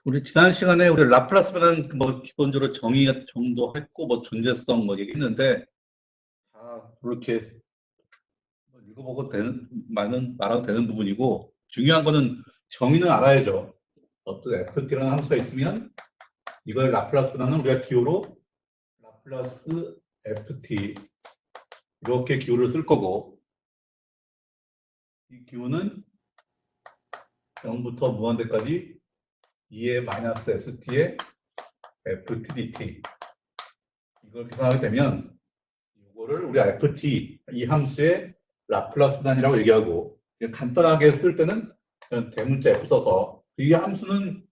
우리 지난 시간에 우리 라플라스 변환 뭐 기본적으로 정의 정도 했고 뭐 존재성 뭐 얘기했는데 다 그렇게 읽어보고 되는 말아도 되는 부분이고 중요한 거는 정의는 알아야죠. 어떤 FT라는 함수가 있으면 이걸 라플라스 변환은 우리가 기호로 라플라스 FT 이렇게 기호를 쓸 거고 이 기호는 0부터 무한대까지 2의 마이너스 ST의 FTDT 이걸 계산하게 되면 이거를 우리 FT 이 함수의 라플라스 변환이라고 얘기하고 간단하게 쓸 때는 대문자 F 써서 이 함수는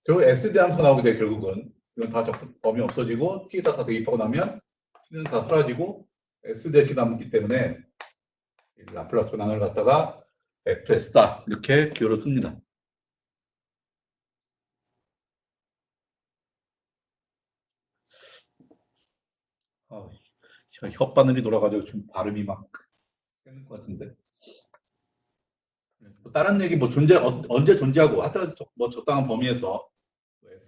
결국 SD 함수가 나오게 돼. 결국은 이건 다 범위 없어지고 T에다 다 대입하고 나면 T는 다 사라지고 S 대신 남기 때문에 라플라스 변환을 갖다가 FS다 이렇게 기호를 씁니다. 혓바늘이 돌아가지고 좀 발음이 막 깨는 것 같은데. 다른 얘기 뭐 언제 존재하고 하여튼 뭐 적당한 범위에서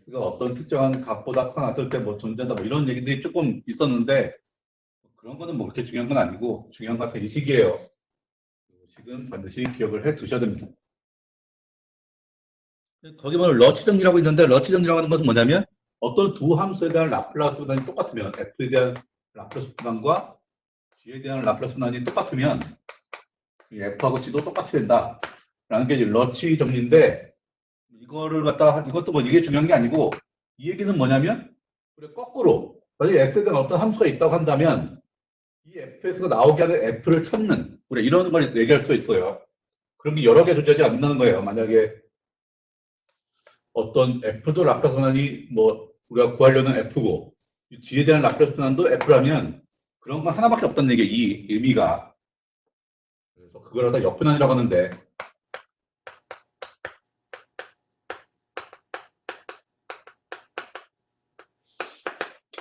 X가 어떤 특정한 값보다 항상 같을 때 뭐 존재한다 뭐 이런 얘기들이 조금 있었는데 그런 거는 뭐 그렇게 중요한 건 아니고 중요한 건 이 식이에요. 이 식은 반드시 기억을 해 두셔야 됩니다. 거기 뭐 러치 정리라고 있는데 러치 정리라고 하는 것은 뭐냐면 어떤 두 함수에 대한 라플라스 변환이 똑같으면 F에 대한 라플라스 변환과 G에 대한 라플라스 변환이 똑같으면 F하고 G도 똑같이 된다. 라는 게 이제 러치 정리인데 이거를 갖다가 이것도 뭐 이게 중요한 게 아니고 이 얘기는 뭐냐면 우리 거꾸로 만약에 S에 대한 어떤 함수가 있다고 한다면 이 FS가 나오게 하는 F를 찾는 우리 이런 걸 얘기할 수 있어요. 그런 게 여러 개 존재하지 않는다는 거예요. 만약에 어떤 F도 라플라스 변환이 뭐 우리가 구하려는 F고 G에 대한 라플라스 변환도 F라면 그런 건 하나밖에 없다는 얘기예요. 이 의미가. 그래서 그걸 갖다 역변환이라고 하는데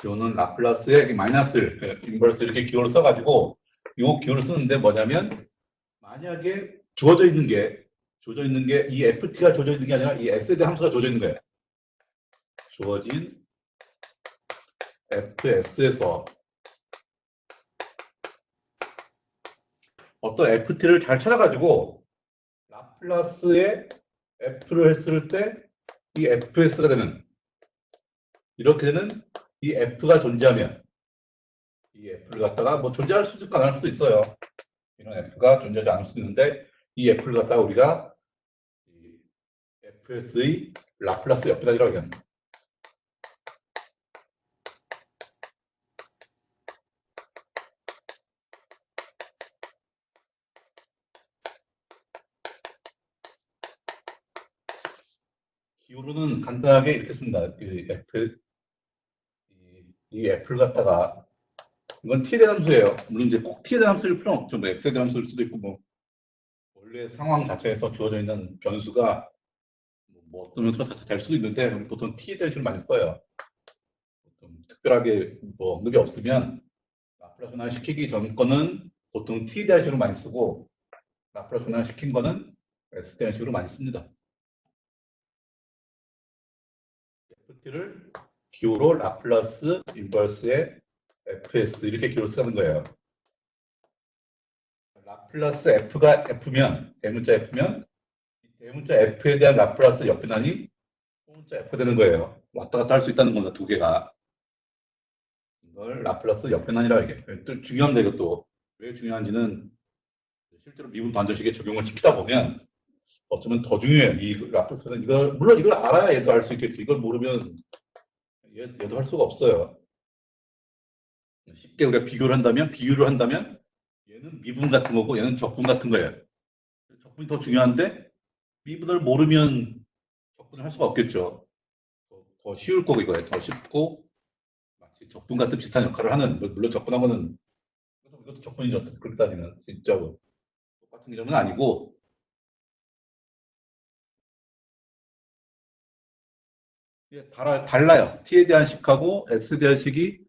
기호는 라플라스의 마이너스 인버스 이렇게 기호를 써가지고 이 기호를 쓰는데 뭐냐면 만약에 주어져 있는 게 이 FT가 주어져 있는 게 아니라 이 S에 대한 함수가 주어져 있는 거예요. 주어진 FS에서 어떤 FT를 잘 찾아가지고 라플라스의 F를 했을 때 이 FS가 되는 이렇게 되는 이 F가 존재하면 이 F를 갖다가 뭐 존재할 수도 있고 안 할 수도 있어요. 이런 F가 존재하지 않을 수도 있는데 이 F를 갖다가 우리가 이 FS의 라플라스 역변환이라고 얘기합니다. 기호로는 간단하게 이렇게 씁니다. 이 F를 갖다가 이건 T에 대한 함수예요. 물론 이제 꼭 T에 대한 함수일 필요는 없죠. 뭐 X에 대한 함수일 수도 있고 뭐 원래 상황 자체에서 주어져 있는 변수가 뭐 어떤 변수가 될 수도 있는데 보통 T에 대한 식을 많이 써요. 보통 특별하게 뭐 언급이 없으면 라플라스 변환 시키기 전 거는 보통 T 대한 식으로 많이 쓰고 라플라스 변환 시킨 거는 S 대한 식으로 많이 씁니다. FT를 기호로 라플라스 인버스의 FS 이렇게 기호를 쓰는 거예요. 라플라스 F가 F면 대문자 F면 대문자 F에 대한 라플라스 역변환이 소문자 F 되는 거예요. 왔다 갔다 할 수 있다는 겁니다. 두 개가. 이걸 라플라스 역변환이라고 얘기해요. 또 중요합니다. 이것도. 왜 중요한지는 실제로 미분 반절식에 적용을 시키다 보면 어쩌면 더 중요해요. 이 라플라스는 물론 이걸 알아야 얘도 할 수 있겠죠. 이걸 모르면 얘도 할 수가 없어요. 쉽게 우리가 비유를 한다면 얘는 미분 같은 거고 얘는 적분 같은 거예요. 적분이 더 중요한데 미분을 모르면 적분을 할 수가 없겠죠. 더 쉬울 거고 이거예요. 더 쉽고 마치 적분 같은 비슷한 역할을 하는 물론 적분하고는 이것도 적분이죠. 그렇게 따지면 진짜 똑같은 개념은 아니고 달라요. T에 대한 식하고 S에 대한 식이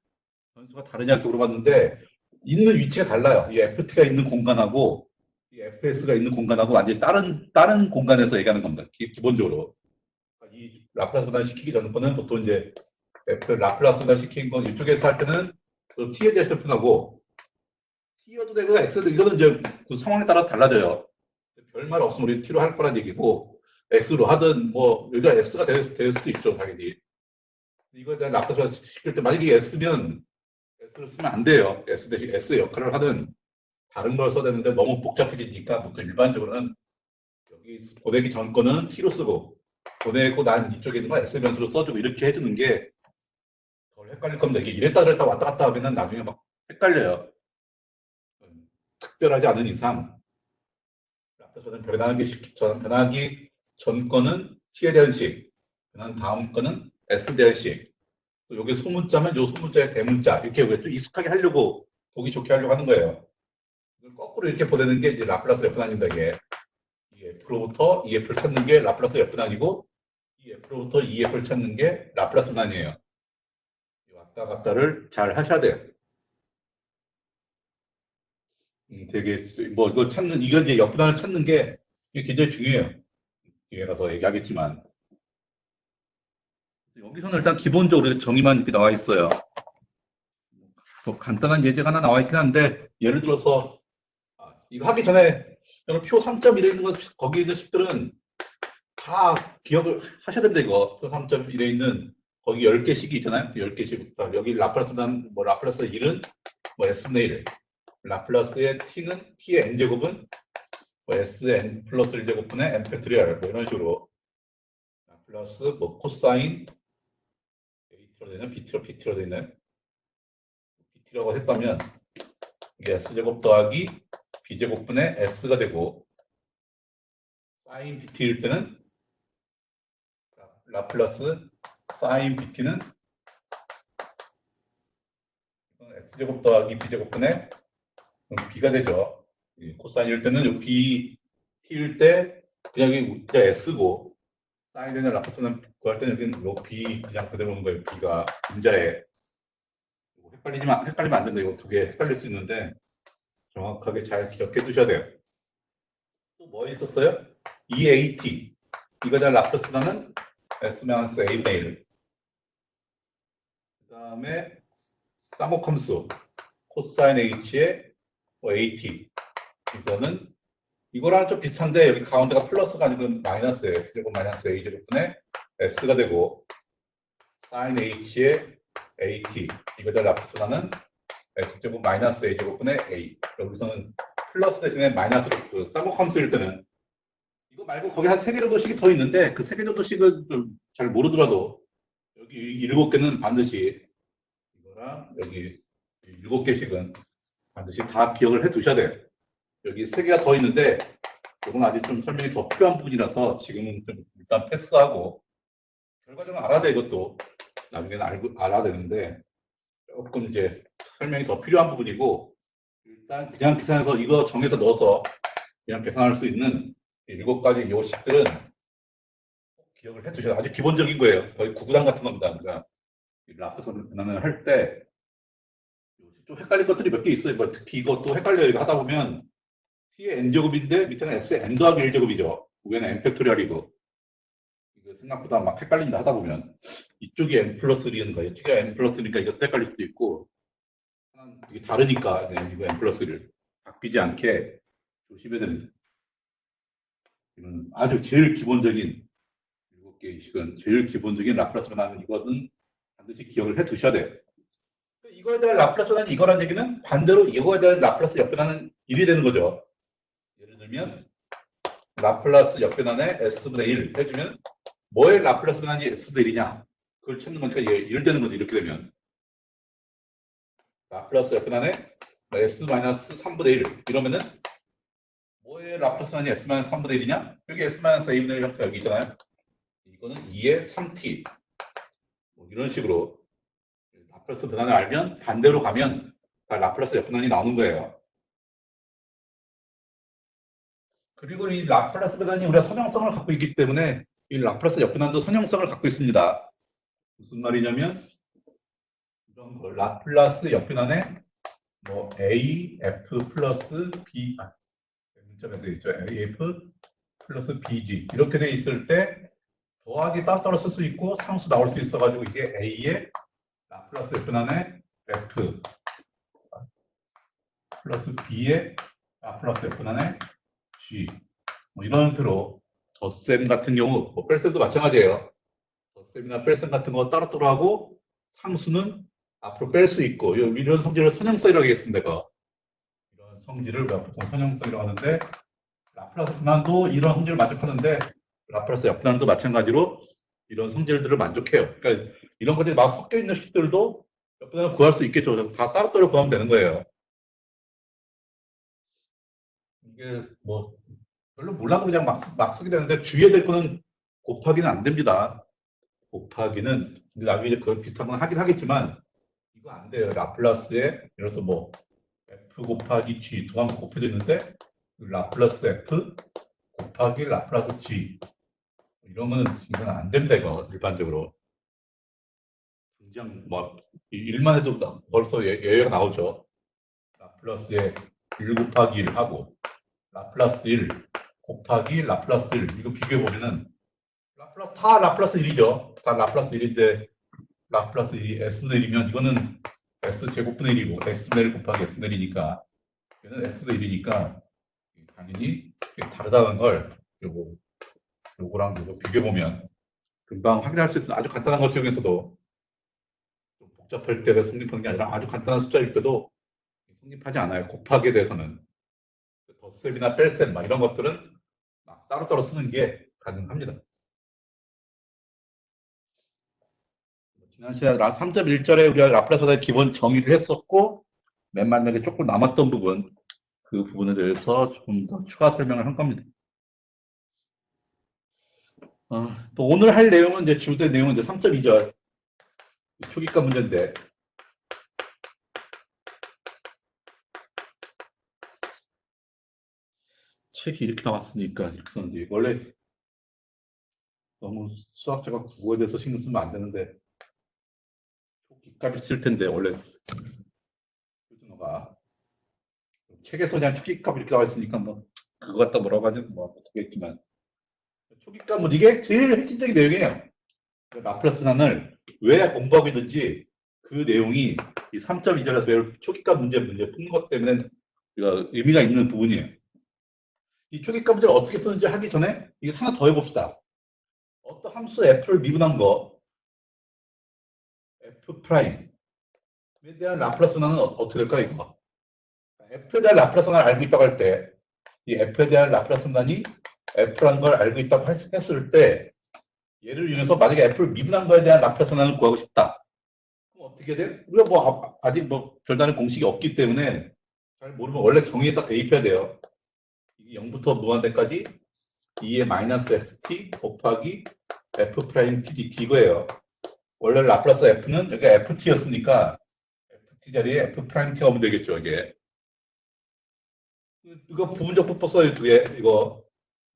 변수가 다르냐 이렇게 물어봤는데 있는 위치가 달라요. 이 FT가 있는 공간하고 이 FS가 있는 공간하고 완전히 다른 공간에서 얘기하는 겁니다. 기본적으로. 이 라플라스 분할 시키기 전 거는 보통 이제 F 라플라스 분할 시킨 건 이쪽에서 할 때는 또 T에 대해서 표현하고 T여도 되고 X도 이거는 이제 그 상황에 따라 달라져요. 별말 없으면 우리 T로 할 거란 얘기고 X로 하든 뭐 여기가 S가 될 수도 있죠 당연히. 이거에 대한 라플라스 분할 시킬 때 만약에 S면 S를 쓰면 안 돼요. S 대신 S 역할을 하든 다른 걸 써야 되는데 너무 복잡해지니까 보통 일반적으로는 여기 보내기 전 거는 T로 쓰고 보내고 난 이쪽에 있는 거 S 변수로 써주고 이렇게 해주는 게 덜 헷갈릴 겁니다. 이게 이랬다 저랬다 왔다 갔다 하면 나중에 막 헷갈려요. 특별하지 않은 이상 저는 변하기 전 거는 T에 대한 식, 변한 다음 거는 S 대한 식. 또 여기 소문자면 요 소문자의 대문자 이렇게 좀 익숙하게 하려고 보기 좋게 하려고 하는 거예요. 이걸 거꾸로 이렇게 보내는 게 이제 라플라스 옆변환입니다. 이게 이 F로부터 이 F를 찾는 게 라플라스 옆변환이고 이 F로부터 이 F를 찾는 게 라플라스 변환이에요. 왔다 갔다를 잘 하셔야 돼요. 되게 뭐 이거 찾는 이거 이제 옆변환을 찾는 게 굉장히 중요해요. 뒤에 가서 얘기하겠지만 여기서는 일단 기본적으로 정의만 이렇게 나와 있어요. 뭐 간단한 예제가 하나 나와 있긴 한데 예를 들어서 이거 하기 전에 표 3.1에 있는 거 거기 있는 식들은 다 기억을 하셔야 됩니다. 이거 표 3.1에 있는 거기 10개씩이 있잖아요. 10개씩부터 여기 라플라스는 뭐 라플라스 1은 뭐 S분의 1 라플라스의 T는 T의 N제곱은 뭐 Sn 플러스 1제곱분의 N 팩토리얼 뭐 이런 식으로 라플라스 뭐 코사인 AT로 되는 BT로 되는 BT라고 했다면 이게 S제곱 더하기 B제곱분의 S가 되고 사인 BT일 때는 라플라스 사인 BT는 S제곱 더하기 B제곱분의 B가 되죠. 코사인일 때는 요 BT일 때 그냥 S고 사인되는 라플라스는 구할 때는 여기는 요 B 그냥 그대로 오는 거예요. B가 분자에 헷갈리면 안 된다. 이거 두 개 헷갈릴 수 있는데 정확하게 잘 기억해 두셔야 돼요. 또 뭐 있었어요? EAT 이거 다 라플라스는 S-A분의 1 그 다음에 쌍곡함수 코사인 H의 AT 이거는 이거랑 좀 비슷한데 여기 가운데가 플러스가 아니고 마이너스 S제곱 마이너스 A제곱분의 S가 되고 사인 H의 AT 이거 다 라플라스는 S제곱 마이너스 A제곱분의 A 여기서는 플러스 대신에 마이너스로 그 쌍곡함수일 때는 이거 말고 거기 한 3개 정도씩이 더 있는데 그 3개 정도씩은 좀 잘 모르더라도 여기 7개는 반드시 이거랑 여기 7개씩은 반드시 다 기억을 해 두셔야 돼요. 여기 3개가 더 있는데 이건 아직 좀 설명이 더 필요한 부분이라서 지금은 좀 일단 패스하고 결과적으로 알아야 돼 이것도 나중에는 알아야 되는데 조금 이제 설명이 더 필요한 부분이고 일단 그냥 계산해서 이거 정해서 넣어서 그냥 계산할 수 있는 7가지 요식들은 기억을 해 두셔야 아주 기본적인 거예요. 거의 구구단 같은 겁니다. 그러니까 라프서 변환을 할 때 좀 헷갈릴 것들이 몇 개 있어요. 뭐 특히 이것도 헷갈려요. 이거 하다 보면 T의 N제곱인데 밑에는 S의 N 더하기 1제곱이죠. 위에는 N 팩토리얼이고 이거 생각보다 막 헷갈린다 하다 보면 이쪽이 N 플러스 1이니까 이쪽이 N 플러스 1이니까 이것도 헷갈릴 수도 있고 이게 다르니까 이거 N 플러스 1을 바뀌지 않게 조심해야 됩니다. 이건 아주 제일 기본적인 7개씩은 제일 기본적인 라플라스 변환은 이거는 반드시 기억을 해 두셔야 돼요. 이거에 대한 라플라스 변환이 이거란 얘기는 반대로 이거에 대한 라플라스 역변환은 1이 되는 거죠. 예를 들면 라플라스 역변환에 S분의 1 해주면 뭐의 라플라스 변환이 S분의 1이냐 그걸 찾는 거니까 1 되는 거죠. 이렇게 되면 라플라스 역변환에 S-3분의 1 이러면은 뭐의 라플라스 변환이 S-3분의 1이냐 여기 S-A분의 1 형태 여기 있잖아요. 이거는 2의 3t 뭐 이런 식으로 라플라스 변환을 알면 반대로 가면 다 라플라스 역변환이 나오는 거예요. 그리고 이 라플라스 변환이 우리가 선형성을 갖고 있기 때문에 이 라플라스 역변환도 선형성을 갖고 있습니다. 무슨 말이냐면 이런 거 라플라스 역변환에 뭐 A, F 플러스 B 문자가 되어 있죠. A, F 플러스 BG 이렇게 돼 있을 때 더하기 따로따로 쓸 수 있고 상수 나올 수 있어가지고 이게 A의 라플라스 F분의 F 플러스 B의 라플라스 F분의 G 뭐 이런 형태로 덧셈 같은 경우 뭐 뺄셈도 마찬가지예요. 덧셈이나 뺄셈 같은 거 따로따로 하고 상수는 앞으로 뺄 수 있고 이런 성질을 선형성이라고 하겠습니다. 이런 성질을 우리가 보통 선형성이라고 하는데 라플라스 분한도 이런 성질을 만족하는데 라플라스 역분한도 마찬가지로 이런 성질들을 만족해요. 그러니까 이런 것들이 막 섞여 있는 식들도 역분한을 구할 수 있겠죠. 다 따로따로 구하면 되는 거예요. 이게 뭐 별로 몰라도 그냥 막 쓰게 되는데 주의해야 될 거는 곱하기는 안 됩니다. 곱하기는 이제 나중에 이제 그걸 비슷한 건 하긴 하겠지만 이거 안 돼요. 라플라스에 예를 들어서 뭐 f 곱하기 g 두 함수 곱해져 있는데 라플라스 f 곱하기 라플라스 g 이런 거는 이건 안 됩니다. 이거 일반적으로 당장 뭐 일만 해도 벌써 예외가 나오죠. 라플라스에 1 곱하기 1 하고 라플라스 1 곱하기 라플라스 1 이거 비교해 보면은 다 라플라스 1이죠. 다 라플라스 1인데 라플라스 1이 S분의 1이면 이거는 S 제곱분의 1이고 S분의 1 곱하기 S분의 1이니까 얘는 S분의 1이니까 당연히 다르다는 걸 요거랑 요거 비교해보면 금방 확인할 수 있는 아주 간단한 것 중에서도 좀 복잡할 때 성립하는 게 아니라 아주 간단한 숫자일 때도 성립하지 않아요. 곱하기에 대해서는 덧셈이나 뺄셈 막 이런 것들은 막 따로따로 쓰는 게 가능합니다. 지난 시간 3.1절에 우리가 라플라스의 기본 정의를 했었고 맨 마지막에 조금 남았던 부분 그 부분에 대해서 조금 더 추가 설명을 한 겁니다. 또 오늘 할 내용은 이제 주된 내용은 이제 3.2절 초기가 문제인데 책이 이렇게 나왔으니까 이렇게 썼는데 원래 너무 수학자가 국어에 대해서 신경 쓰면 안 되는데 초기값이 쓸 텐데 원래 표준어가 책에서 그냥 초기값 이렇게 나와 있으니까 뭐 그거 갖다 뭐라고 하지 뭐 어떻겠지만 초기값은 이게 제일 핵심적인 내용이에요. 라플라스난을 왜 공부하고 있는지 그 내용이 이 3.2절에서 배울 초기값 문제 푸는 것 때문에 의미가 있는 부분이에요. 이 초기값 문제를 어떻게 푸는지 하기 전에 이거 하나 더 해봅시다. 어떤 함수 f를 미분한 거 f 프라임에 대한 라플라스난은 어떻게 될까요? 이거 f에 대한 라플라스난을 알고 있다고 할 때 이 f에 대한 라플라스난이 f라는 걸 알고 있다고 했을 때 얘를 이용해서 만약에 f를 미분한 거에 대한 라플라스난을 구하고 싶다. 그럼 어떻게 돼? 우리가 뭐 아직 뭐 별다른 공식이 없기 때문에 잘 모르면 원래 정의에 딱 대입해야 돼요. 이게 0부터 무한대까지 2의 마이너스 st 곱하기 f 프라임 t dt 이거예요. 원래 라플라스 f는 여기가 ft였으니까 ft 자리에 f 프라임 t가 오면 되겠죠. 이게 이거 부분적 분법 써요. 두 개.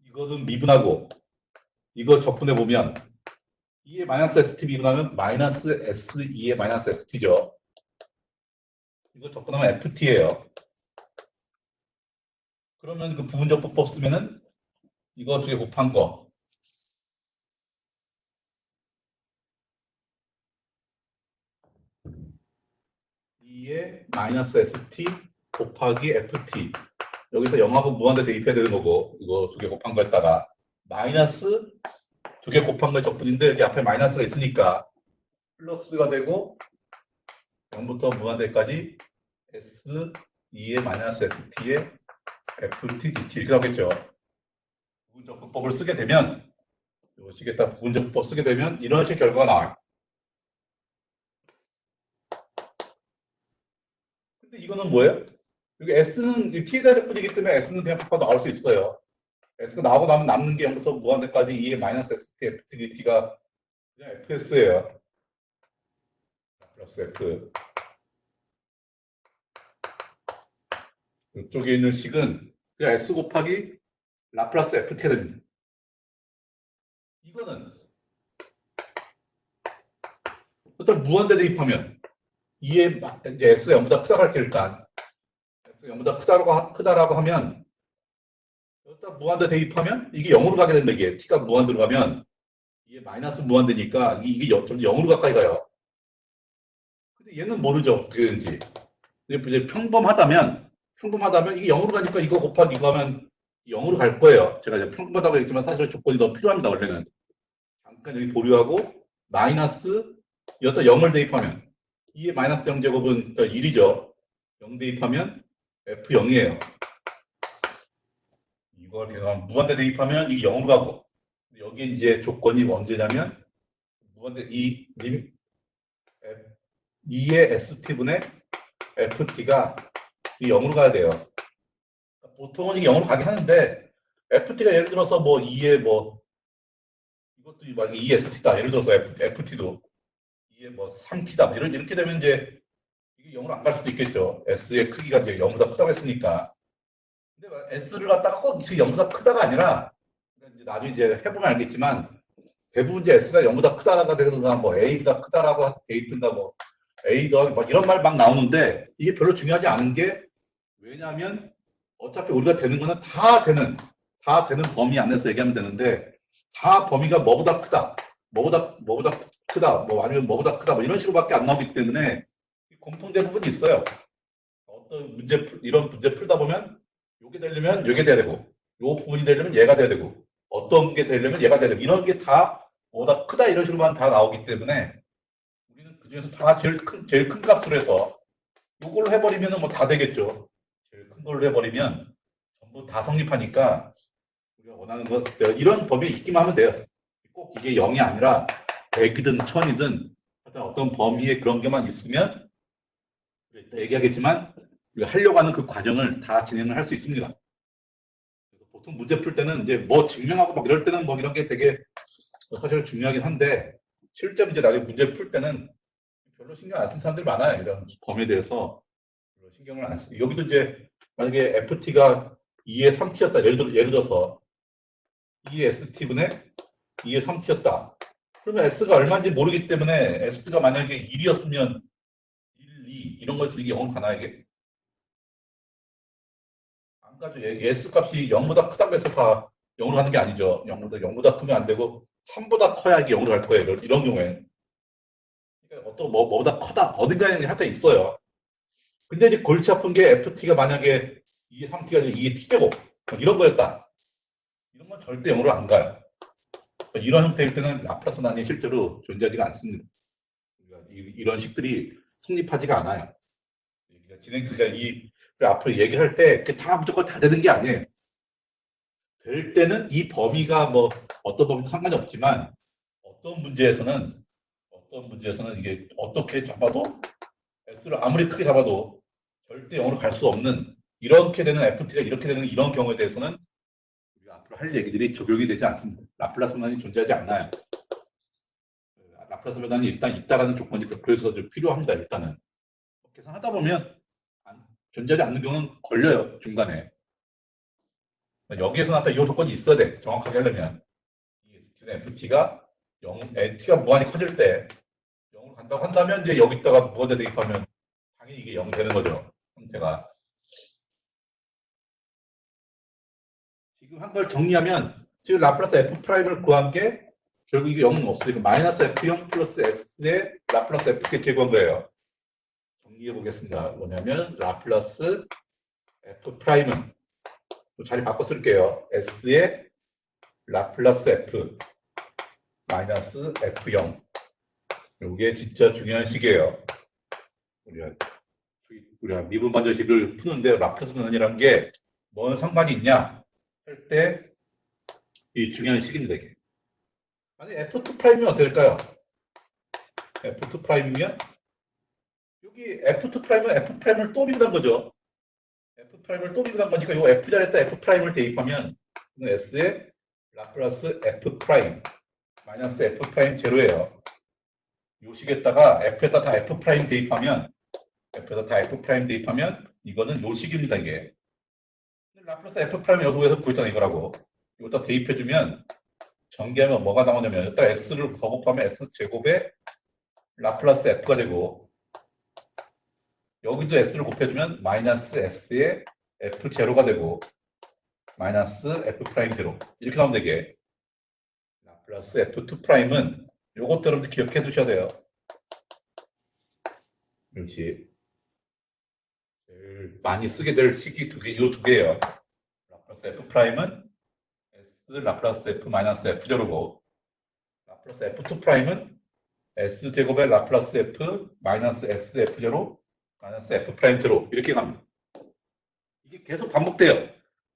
이거는 미분하고 이거 적분해 보면 2의 마이너스 st 미분하면 마이너스 s2의 마이너스 st죠. 이거 적분하면 ft예요. 그러면 그 부분적 분법 쓰면은 이거 두 개 곱한 거 2의 마이너스 st 곱하기 ft 여기서 0하고 무한대 대입해야 되는 거고 이거 두 개 곱한 거에다가 마이너스 두 개 곱한 거의 적분인데 여기 앞에 마이너스가 있으니까 플러스가 되고 0부터 무한대까지 s 2의 마이너스 st의 ft dt 이렇게 나오겠죠. 부분적 분법을 쓰게 되면 이것이겠다. 부분적 분법 쓰게 되면 이런 식의 결과가 나와요. 근데 이거는 뭐예요? 여기 s는 t에 대한 적분이기 때문에 s는 그냥 바꿔 나올 수 있어요. s가 나오고 나면 남는 게 0부터 무한대까지 2의 마이너스 st ft dt가 그냥 fs예요. 플러스 f. 이쪽에 있는 식은 그냥 s 곱하기 라플라스 ft가 됩니다. 이거는 일단 무한대 대입하면 2의 이제 s가 0보다 크다고 할게 일단 s가 0보다 크다라고 하면 여기다 무한대 대입하면 이게 0으로 가게 됩니다. 이게 t가 무한대로 가면 이게 마이너스 무한대니까 이게 좀 0으로 가까이 가요. 근데 얘는 모르죠. 어떻게 되는지. 이제 평범하다면 이게 0으로 가니까 이거 곱하기 이거 하면 0으로 갈 거예요. 제가 이제 평범하다고 했지만 사실 조건이 더 필요합니다. 원래는. 잠깐 여기 보류하고 마이너스 여기다 0을 대입하면 2의 마이너스 0제곱은 1이죠. 0 대입하면 F0이에요. 이걸 계속 무한대 대입하면 이게 0으로 가고 여기 이제 조건이 언제냐면 무한대 2의 ST분의 FT가 이 0으로 가야 돼요. 보통은 이게 0으로 가긴 하는데 FT가 예를 들어서 뭐 2의 뭐 이것도 만약에 2ST다. 예를 들어서 FT도 2의 뭐 3T다. 이렇게 되면 이제 이게 0으로 안 갈 수도 있겠죠. S의 크기가 이제 0보다 크다고 했으니까. 근데 S를 갖다가 꼭 0보다 크다가 아니라 이제 나중에 이제 해보면 알겠지만 대부분 이제 S가 0보다 크다가 되든가 뭐 A보다 크다라고 돼 있든가 뭐 A 더하기 막 이런 말 막 나오는데 이게 별로 중요하지 않은 게 왜냐하면 어차피 우리가 되는 거는 다 되는 범위 안에서 얘기하면 되는데 다 범위가 뭐보다 크다, 뭐보다 크다, 뭐 아니면 뭐보다 크다, 뭐 이런 식으로밖에 안 나오기 때문에 공통된 부분이 있어요. 어떤 이런 문제 풀다 보면 요게 되려면 요게 돼야 되고, 요 부분이 되려면 얘가 돼야 되고, 어떤 게 되려면 얘가 돼야 되고, 이런 게 다 뭐보다 크다 이런 식으로만 다 나오기 때문에 우리는 그 중에서 다 제일 큰 값으로 해서 요걸로 해버리면 뭐 다 되겠죠. 제일 큰 걸로 해버리면 전부 다 성립하니까 우리가 원하는 것 이런 법이 있기만 하면 돼요. 꼭 이게 0이 아니라 100이든 1000이든 어떤 범위에 그런 게만 있으면 이따 얘기하겠지만 우리가 하려고 하는 그 과정을 다 진행을 할 수 있습니다. 그래서 보통 문제 풀 때는 이제 뭐 증명하고 막 이럴 때는 뭐 이런 게 되게 사실 중요하긴 한데 실제 이제 나중에 문제 풀 때는 별로 신경 안 쓴 사람들이 많아요. 이런 범위에 대해서 별로 신경을 안 쓰고 여기도 이제 만약에 FT가 2의 3T였다. 예를 들어서 2의 ST분의 2의 3T였다. 그러면 S가 얼마인지 모르기 때문에 S가 만약에 1이었으면 1, 2 이런 거에서 이게 0으로 가나 이게? 안 가죠. S 값이 0보다 크다고 해서 다 0으로 가는 게 아니죠. 0보다 크면 안 되고 3보다 커야 이게 0으로 갈 거예요. 이런 경우엔. 그러니까 어떤 뭐보다 커다 어딘가에 하여튼 있어요. 근데 이제 골치 아픈 게 FT가 만약에 2의 3T가 아니라 2의 T제곱 이런 거였다. 이런 건 절대 0으로 안 가요. 이런 형태일 때는 라플라스난이 실제로 존재하지가 않습니다. 이런 식들이 성립하지가 않아요. 그러니까 이 앞으로 얘기를 할 때 다 무조건 다 되는 게 아니에요. 될 때는 이 범위가 뭐 어떤 범위도 상관이 없지만 어떤 문제에서는 이게 어떻게 잡아도 S를 아무리 크게 잡아도 절대 0으로 갈 수 없는 이렇게 되는 FT가 이렇게 되는 이런 경우에 대해서는 우리가 앞으로 할 얘기들이 적용이 되지 않습니다. 라플라스 변환이 존재하지 않아요. 라플라스 변환이 일단 있다라는 조건이 그래서 필요합니다. 일단은 계산하다 보면 존재하지 않는 경우는 걸려요. 중간에 여기에서 나타난 이 조건이 있어야 돼. 정확하게 하려면 FT가 0, T가 무한히 커질 때 0으로 간다고 한다면 이제 여기다가 무한대 대입하면 당연히 이게 0 되는 거죠. 형태가 지금 한 걸 정리하면 지금 라플라스 F 프라임을 구한 게 결국 이게 0은 없으니까 마이너스 F0 플러스 X의 라플라스 F께 제거한 거예요. 정리해 보겠습니다. 뭐냐면 라플라스 F 프라임은 자리 바꿔 쓸게요. S의 라플라스 F 마이너스 F0 이게 진짜 중요한 식이에요. 우리가 미분 반절식을 푸는데 라플라스 변환이라는 게 뭔 상관이 있냐 할 때 이 중요한 식입니다. 이게. 아니 F2 프라임이면 어떻게 될까요? F2 프라임이면 여기 F2 프라임은 F 프라임을 또 미분한 거죠. F 프라임을 또 미분한 거니까 이 F 자리에다 F 프라임을 대입하면 S의 라플라스 F 프라임 마이너스 F 프라임 제로예요. 요 식에다가 F에다 다 F 프라임 대입하면 이거는 요 식입니다. 이게 라플라스 F 프라임 여부에서 구했잖아 이거라고. 이거다 대입해주면 전개하면 뭐가 나오냐면 일단 S를 더 곱하면 S 제곱에 라플라스 F가 되고 여기도 S를 곱해주면 마이너스 S의 F 제로가 되고 마이너스 F 프라임 제로 이렇게 나오면 되게 플러스 F2 프라임은 요것도 여러분들 기억해 두셔야 돼요. 역시 제일 많이 쓰게 될 식이 요 두 개예요. 라플러스 F 프라임은 S 라플러스 F 마이너스 F 제로고 라플러스 F2 프라임은 S 제곱의 라플러스 F 마이너스 S F 제로 마이너스 F 프라임 제로 이렇게 갑니다. 이게 계속 반복돼요.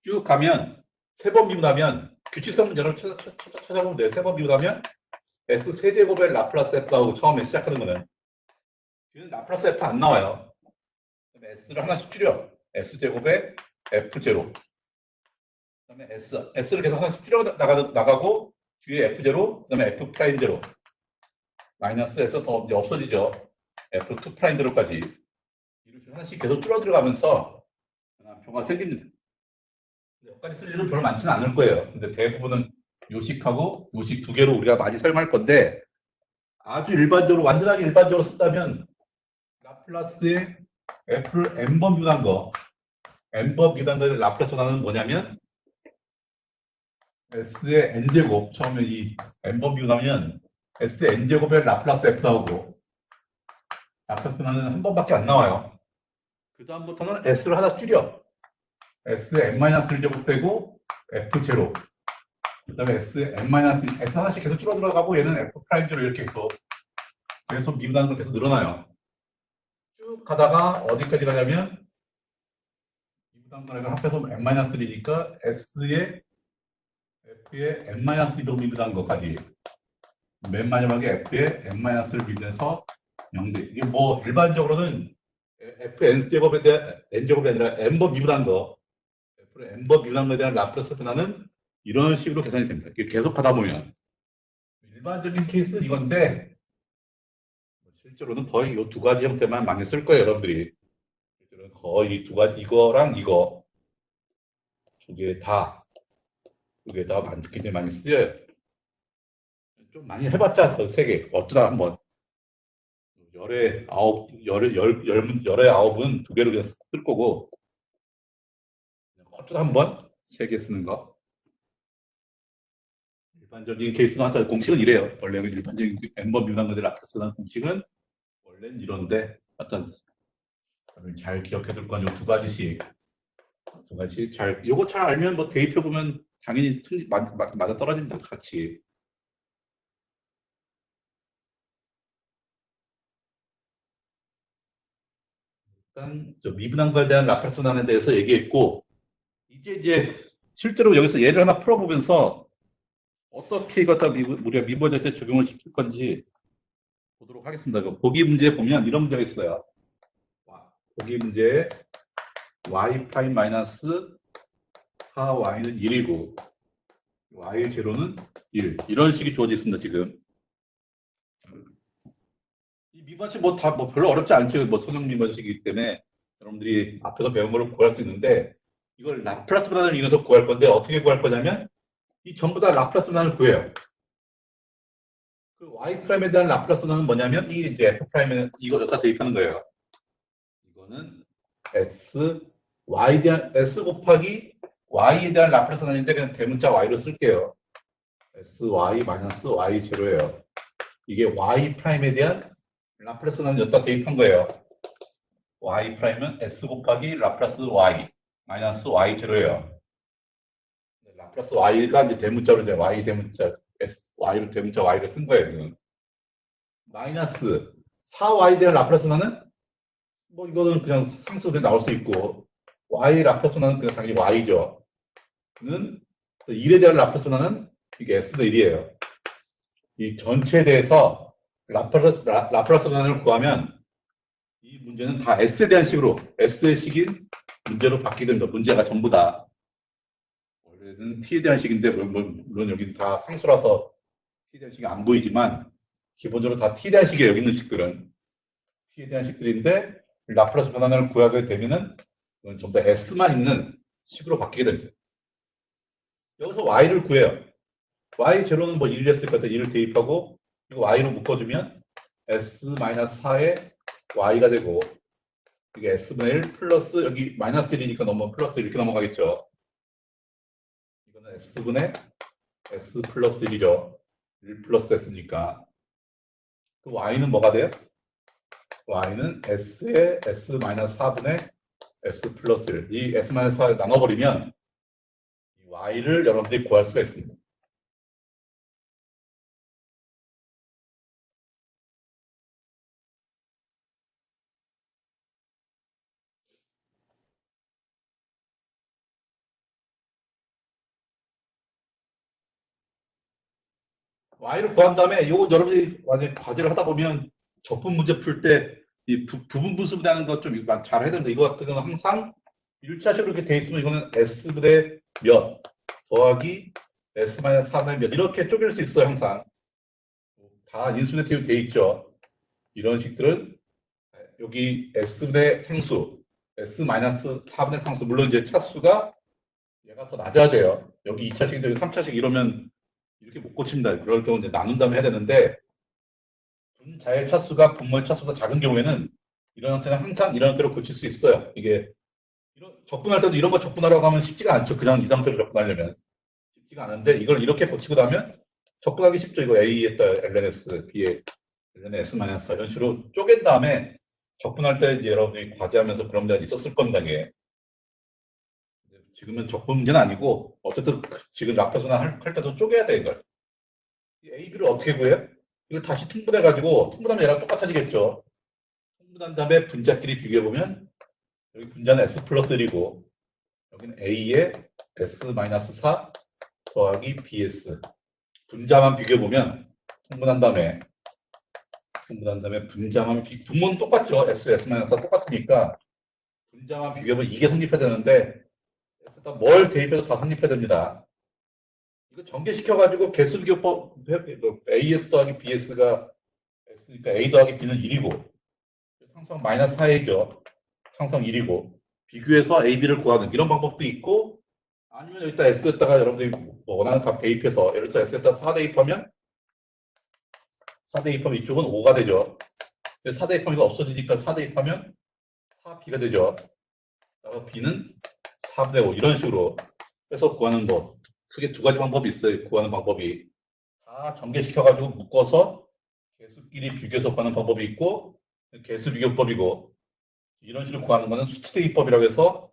쭉 가면 세 번 미분 하면 규칙성은 여러분 찾아보면 돼요. 세 번 미분 하면 S 세제곱의 라플러스 F하고 처음에 시작하는 거는 뒤는 라플러스 F 안 나와요. 그다음에 S를 하나씩 줄여. S제곱의 F0 그다음에 S를 계속 하나씩 줄여 나가고 뒤에 F0 그다음에 F 프라임 제로 마이너스에서 더 없어지죠. F2 프라임 제로까지 이렇게 하나씩 계속 줄어들어가면서 표가 생깁니다. 여기까지 쓸 일은 별로 많지는 않을 거예요. 근데 대부분은 요식하고 요식 두 개로 우리가 많이 사용할 건데 아주 일반적으로 완전하게 일반적으로 쓴다면 라플라스의 F를 n번 비운한 거 n번 비운한 거의 라플라스 원하는 뭐냐면 S의 n제곱 처음에 이 n번 비운하면 S의 n제곱의 라플라스 F 나오고 라플라스 원하는 한 번밖에 안 나와요. 그 다음부터는 S를 하나 줄여 S의 n-1제곱 되고 F0 그 다음에 S의 n-1 S 하나씩 계속 줄어들어가고 얘는 F 프라임제로 이렇게 계속 미분하는 건 계속 늘어나요. 쭉 가다가 어디까지 가냐면 미분한 거를 합해서 n-1이니까 S의 F의 n-2로 미분한 것까지 맨 마지막에 F의 n-를 미분해서 0대 이게 뭐 일반적으로는 F n제곱에 대한 n제곱이 아니라 n번 미분한 거 F를 n번 미분한 거에 대한 라플러스 변화는 이런 식으로 계산이 됩니다. 계속 하다 보면 일반적인 케이스는 이건데 실제로는 거의 이 두 가지 형태만 많이 쓸 거예요, 여러분들이. 실제로는 거의 두 가지 이거랑 이거 두 개 다 굉장히 많이 쓰여요. 좀 많이 해봤자 그 세 개 어쩌다 한번 열의 아홉은 두 개로 그냥 쓸 거고 어쩌다 한번 세 개 쓰는 거. 일반적인 케이스는 하여튼 공식은 이래요. 원래는 일반적인 n번 미분한 것들 앞에 쓰는 공식은 원래는 이런데 하여튼 잘 기억해 둘 건 요 두 가지씩 잘 요거 잘 알면 뭐 대입해 보면 당연히 맞아 떨어집니다. 같이. 일단 미분한 거에 대한 라플라스 변환에 대해서 얘기했고 이제 실제로 여기서 예를 하나 풀어보면서 어떻게 이거 다 우리가 미분할 때 적용을 시킬 건지 보도록 하겠습니다. 보기 문제 보면 이런 문제가 있어요. 보기 문제 y 프라임 마이너스 4y는 1이고 y 제로는 1 이런 식이 주어져 있습니다. 지금 이 미분식 뭐 별로 어렵지 않죠. 뭐 선형 미분식이기 때문에 여러분들이 앞에서 배운 걸 구할 수 있는데 이걸 라플라스 변환을 이용해서 구할 건데 어떻게 구할 거냐면 이 전부 다 라플라스 변환을 구해요. 그 y 프라임에 대한 라플라스 변환은 뭐냐면 이 이제 f 프라임에 이거 여기다 대입하는 거예요. 이거는 s 곱하기 y에 대한 라플라스 변환인데 그냥 대문자 y로 쓸게요. sy 마이너스 y 제로예요. 이게 y 프라임에 대한 라플라스 변환을 여기다 대입한 거예요. y 프라임은 s 곱하기 라플라스 y 마이너스 y 제로예요. 라플라스 y가 이제 대문자로 이제 y 대문자 s y로 대문자 y를 쓴 거예요. 지금. 마이너스 4y 대한 라플라스 변환은 뭐 이거는 그냥 상수로 나올 수 있고 y 라플라스 변환은 그냥 당연히 y죠. 는 1에 대한 라플라스 변환은 이게 s는 1이에요. 이 전체에 대해서 라플라스 변환을 구하면 이 문제는 다 s에 대한 식으로 s의 식인 문제로 바뀌게 됩니다. 문제가 전부 다 원래는 t에 대한 식인데 물론 여기는 다 상수라서 t에 대한 식이 안 보이지만 기본적으로 다 t에 대한 식이에요. 여기 있는 식들은 t에 대한 식들인데 라플라스 변환을 구하게 되면은 전부 다 s만 있는 식으로 바뀌게 됩니다. 여기서 y를 구해요. y 제로는 뭐 1을 했을 것 같아요. 1을 대입하고 이거 y로 묶어주면 s-4의 y가 되고 이게 s분의 1 플러스 여기 마이너스 1이니까 플러스 이렇게 넘어가겠죠. 이거는 s분의 s 플러스 1이죠. 1 플러스 s니까 그 y는 뭐가 돼요? y는 s의 s 마이너스 4분의 s 플러스 1. 이 s 마이너스 4를 나눠버리면 y를 여러분들이 구할 수가 있습니다. y를 구한 다음에 이거 여러분들이 만약에 과제를 하다 보면 적분 문제 풀 때 이 부분 분수분해하는 것 좀 잘 해야 되는데 이거 같은 경우는 항상 1차식으로 이렇게 돼 있으면 이거는 s분의 몇 더하기 s-4분의 몇 이렇게 쪼갤 수 있어요. 항상 다 인수분해되어 돼 있죠. 이런 식들은 여기 s분의 상수 s-4분의 상수 물론 이제 차수가 얘가 더 낮아야 돼요. 여기 2차식인데 여기 3차식 이러면 이렇게 못 고칩니다. 그럴 경우 이제 나눈 다음에 해야 되는데 분자의 차수가 분모의 차수보다 작은 경우에는 이런 형태는 항상 이런 형태로 고칠 수 있어요. 이게 적분할 때도 이런 거 적분하라고 하면 쉽지가 않죠. 그냥 이 상태로 적분하려면 쉽지가 않은데 이걸 이렇게 고치고 나면 적분하기 쉽죠. 이거 A에다 ln-s, B에 ln-s-4 이런 식으로 쪼갠 다음에 적분할 때 이제 여러분들이 과제하면서 그런 문제가 있었을 겁니다. 이게 지금은 적분 문제는 아니고 어쨌든 지금 라프라스나 할 때도 쪼개야 돼 이걸. A, B를 어떻게 구해요? 이걸 다시 통분해가지고 통분하면 얘랑 똑같아지겠죠. 통분한 다음에 분자끼리 비교해보면 여기 분자는 S 플러스 1이고 여기는 A의 S-4 더하기 BS 분자만 비교해보면 통분한 다음에 분자만 분모는 똑같죠. S, S-4 똑같으니까 분자만 비교해보면 이게 성립해야 되는데 일단 뭘 대입해도 다 성립해야 됩니다. 이거 전개시켜가지고 개수비교법 AS 더하기 BS가 S니까 A 더하기 B는 1이고 상성 마이너스 4A죠. 상성 1이고 비교해서 A, B를 구하는 이런 방법도 있고 아니면 여기다 S에다가 여러분들이 뭐 원하는 값 대입해서 예를 들어 S에다 4 대입하면 이쪽은 5가 되죠. 4 대입하면 이거 없어지니까 4 대입하면 4B가 되죠. 그래서 B는 4분의 5 이런 식으로 해서 구하는 법. 크게 두 가지 방법이 있어요. 구하는 방법이. 다 전개시켜가지고 묶어서 개수끼리 비교해서 구하는 방법이 있고 개수 비교법이고 이런 식으로 구하는 거는 수치대입법이라고 해서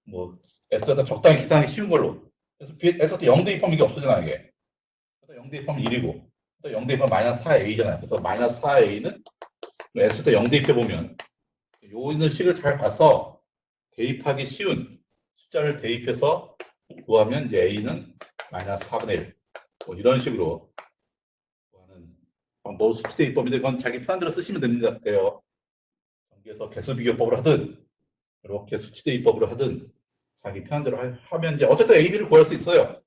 뭐 S에다 적당히 계산하기 쉬운 걸로. 그래서 S한테 0 대입하면 이게 없어지잖아 이게. 그래서 0 대입하면 1이고 또 0 대입하면 마이너스 4A잖아요. 그래서 마이너스 4A는 S에다 0 대입해보면 요 있는 식을 잘 봐서 대입하기 쉬운 숫자를 대입해서 구하면 이제 A는 마이너스 4분의 1. 뭐 이런 식으로 구하는 방법 수치대입법인데 그건 자기 편한 대로 쓰시면 됩니다. 돼요. 전개해서 개수비교법으로 하든 이렇게 수치대입법으로 하든 자기 편한 대로 하면 이제 어쨌든 A, B를 구할 수 있어요.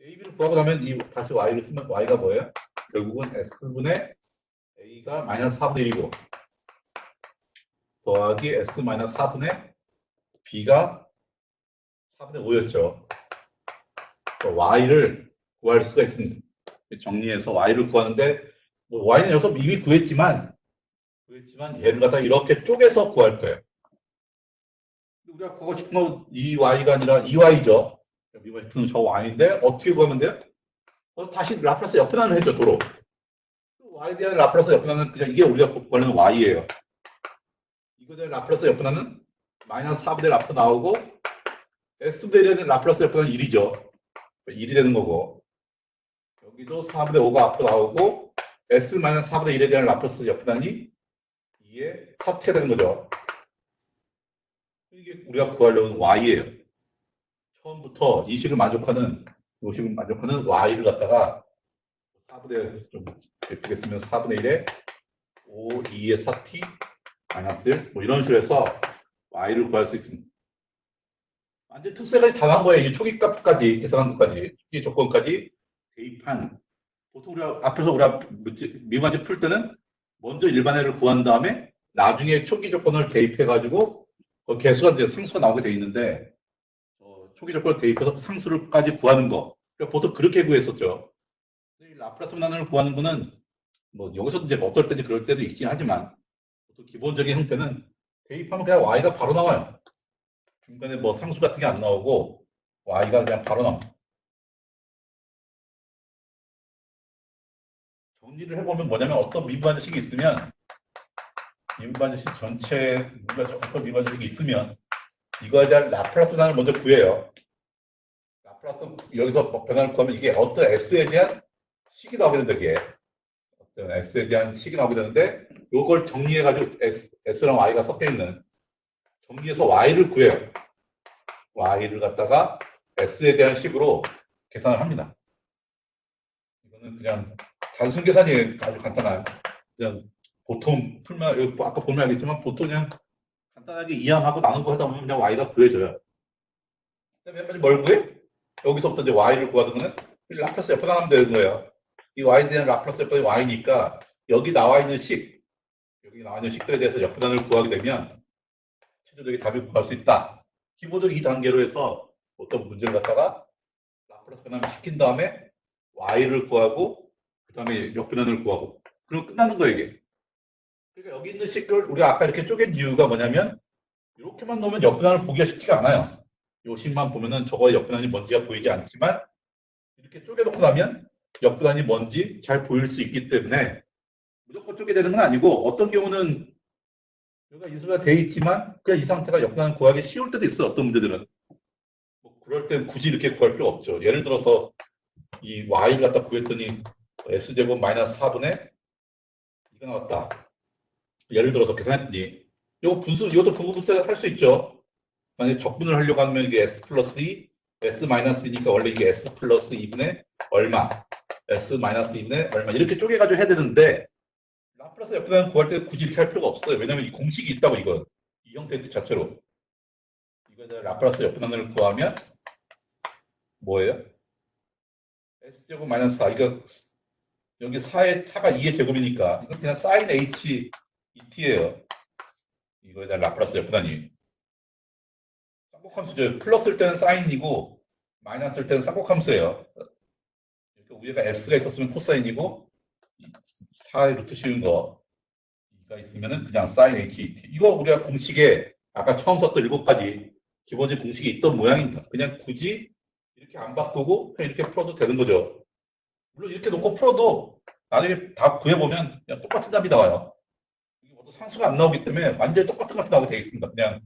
A, B를 구하고 나면 이 다시 Y를 쓰면 Y가 뭐예요? 결국은 S분의 A가 마이너스 4분의 1이고 더하기 S 마이너스 4분의 B가 4분의 5였죠. Y를 구할 수가 있습니다. 정리해서 Y를 구하는데 뭐 Y는 여기서 이미 구했지만 얘를 갖다 이렇게 쪼개서 구할 거예요. 우리가 구하고 싶은 건 이 Y가 아니라 이 Y죠. 미고 싶은 저 Y인데 어떻게 구하면 돼요? 그래서 다시 라플라스 역분하는 했죠. 도로. Y에 대한 라플라스 역분하는 그냥 이게 우리가 구하는 Y예요. 이거에 대한 라플라스 역분하는 마이너스 4분의 라플 나오고 S분의 1에 라플라스 역분하는 1이죠. 1이 되는 거고 여기도 4분의 5가 앞으로 나오고 S 마이너스 4분의 1에 대한 라플라스 역분하니 2의 4t가 되는 거죠. 이게 우리가 구하려는 Y예요. 처음부터 이 식을 만족하는 Y를 갖다가 4분의 좀 예쁘게 쓰면 4분의 1에 5, 2의 4t 마이너스 1 뭐 이런 식으로 해서 Y를 구할 수 있습니다. 완전 특수해까지 다 한 거예요. 이 초기값까지 계산한 것까지 초기 조건까지 대입한 보통 우리가 앞에서 우리가 미분하지 풀 때는 먼저 일반회를 구한 다음에 나중에 초기 조건을 대입해가지고 그 개수가 이제 상수가 나오게 돼 있는데 초기 조건을 대입해서 상수를까지 구하는 거. 그러니까 보통 그렇게 구했었죠. 라플라스 분할을 구하는 거는 뭐 여기서 이제 어떨 때는 그럴 때도 있긴 하지만 보통 기본적인 형태는 대입하면 그냥 y가 바로 나와요. 중간에 뭐 상수 같은 게 안 나오고 y가 그냥 바로 나옵니다. 정리를 해보면 뭐냐면 어떤 미분반식이 있으면 미분반식 전체 어떤 미분반식이 있으면 이거에 대한 라플라스 변화를 먼저 구해요. 라플라스 여기서 변화를 구하면 이게 어떤 S에 대한 식이 나오게 된다. 이게 어떤 S에 대한 식이 나오게 되는데 이걸 정리해가지고 S랑 Y가 섞여 있는 정리해서 Y를 구해요. Y를 갖다가 S에 대한 식으로 계산을 합니다. 이거는 그냥 단순 계산이에요. 아주 간단한. 그냥 보통 풀면, 아까 보면 알겠지만 보통 그냥 간단하게 이항하고 나누고 하다 보면 그냥 Y가 구해져요. 맨 마지막 뭘 구해? 여기서부터 이제 Y를 구하는 거는 라플라스 옆에다 하면 되는 거예요. 이 Y에 대한 라플라스 옆에 Y니까 여기 나와 있는 식들에 대해서 역분한을 구하게 되면 최종적인 답을 구할 수 있다. 기본적으로 이 단계로 해서 어떤 문제를 갖다가 라플라스 변환을 시킨 다음에 Y를 구하고 그 다음에 역분한을 구하고 그리고 끝나는 거예요 이게. 그러니까 여기 있는 식을 우리가 아까 이렇게 쪼갠 이유가 뭐냐면 이렇게만 놓으면 역분한을 보기가 쉽지가 않아요. 요 식만 보면은 저거의 역분한이 뭔지가 보이지 않지만 이렇게 쪼개놓고 나면 역분한이 뭔지 잘 보일 수 있기 때문에 무조건 쪼개 되는 건 아니고 어떤 경우는 여기가 인수가 돼 있지만 그냥 이 상태가 역분한을 구하기 쉬울 때도 있어요. 어떤 문제들은. 뭐 그럴 땐 굳이 이렇게 구할 필요 없죠. 예를 들어서 이 y를 갖다 구했더니 s제곱 마이너스 4분의 이거 나왔다. 예를 들어서 계산했더니 이것도 분분분수 할 수 있죠. 만약에 적분을 하려고 하면 이게 s 플러스 2, s 마이너스 2니까 원래 이게 s 플러스 2분의 얼마, s 마이너스 2분의 얼마 이렇게 쪼개가지고 해야 되는데 라플라스 역분한 구할 때 굳이 이렇게 할 필요가 없어요. 왜냐면 이 공식이 있다고 이건. 이 형태 자체로. 이거에 라플라스 역분한을 구하면 뭐예요? s제곱 마이너스 4. 이거 여기 4가 2의 제곱이니까 이건 그냥 sin h 2t예요. 이거에 대한 라플라스 역분한이. 쌍곡함수죠. 플러스일 때는 사인이고 마이너스일 때는 쌍곡함수예요. 이렇게 위에가 s가 있었으면 코사인이고 4의 루트 씌운 거가 있으면은 그냥 sin h t. 이거 우리가 공식에 아까 처음 썼던 7가지 기본적인 공식이 있던 모양입니다. 그냥 굳이 이렇게 안 바꾸고 그냥 이렇게 풀어도 되는 거죠. 물론 이렇게 놓고 풀어도 나중에 다 구해보면 그냥 똑같은 답이 나와요. 이게 모두 상수가 안 나오기 때문에 완전히 똑같은 값이 나오게 되어 있습니다. 그냥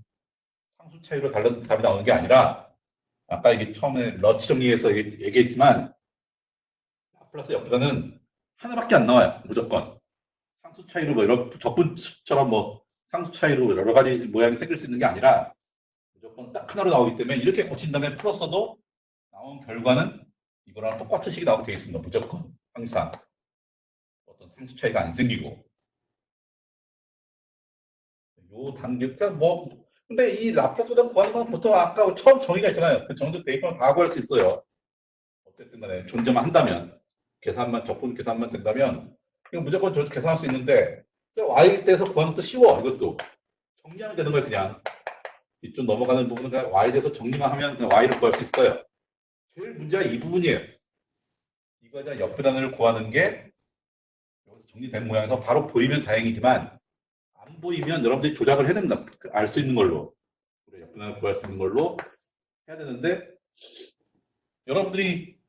상수 차이로 다른 답이 나오는 게 아니라 아까 이게 처음에 러치 정리해서 얘기했지만 라플라스 역분은 하나밖에 안 나와요. 무조건. 상수 차이로 뭐 이런 적분처럼 뭐 상수 차이로 여러 가지 모양이 생길 수 있는 게 아니라 무조건 딱 하나로 나오기 때문에 이렇게 고친 다음에 풀었어도 나온 결과는 이거랑 똑같은 식이 나오게 되어 있습니다. 무조건. 항상. 어떤 상수 차이가 안 생기고. 요 단계, 그러니까 뭐, 근데 이 라플라스 변환 구하는 건 보통 아까 처음 정의가 있잖아요. 그 정도 대입하면 다 구할 수 있어요. 어쨌든 간에 존재만 한다면, 적분 계산만 된다면, 이거 무조건 저도 계산할 수 있는데, Y에 대해서 구하는 것도 쉬워, 이것도. 정리하면 되는 거예요, 그냥. 이쪽 넘어가는 부분은 그냥 Y에 대해서 정리만 하면 그냥 Y를 구할 수 있어요. 제일 문제가 이 부분이에요. 이거에 대한 역분한을 구하는 게 여기서 정리된 모양에서 바로 보이면 다행이지만 안 보이면 여러분들이 조작을 해야 됩니다. 알 수 있는 걸로. 역분한을 구할 수 있는 걸로 해야 되는데 여러분들이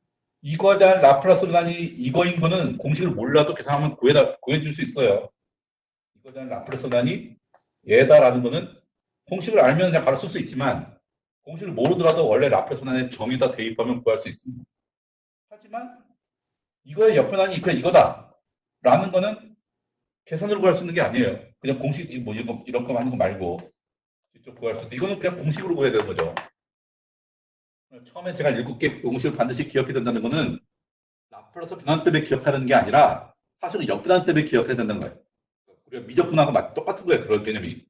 이거에 대한 라플라스 변환이 이거인 거는 공식을 몰라도 계산하면 구해줄 수 있어요. 이거에 대한 라플라스 변환이 얘다라는 거는 공식을 알면 그냥 바로 쓸 수 있지만 공식을 모르더라도 원래 라플라스 변환의 정의다 대입하면 구할 수 있습니다. 하지만 이거의 역변환이 그래 이거다 라는 거는 계산으로 구할 수 있는 게 아니에요. 그냥 공식 뭐 이런 거 하는 거 말고 직접 구할 수 있다. 이거는 그냥 공식으로 구해야 되는 거죠. 처음에 제가 7개 공식을 반드시 기억해야 된다는 거는 라플라스 변환 때문에 기억하는 게 아니라 사실은 역변환 때문에 기억해야 된다는 거예요. 우리가 미적분하고 똑같은 거예요. 그런 개념이.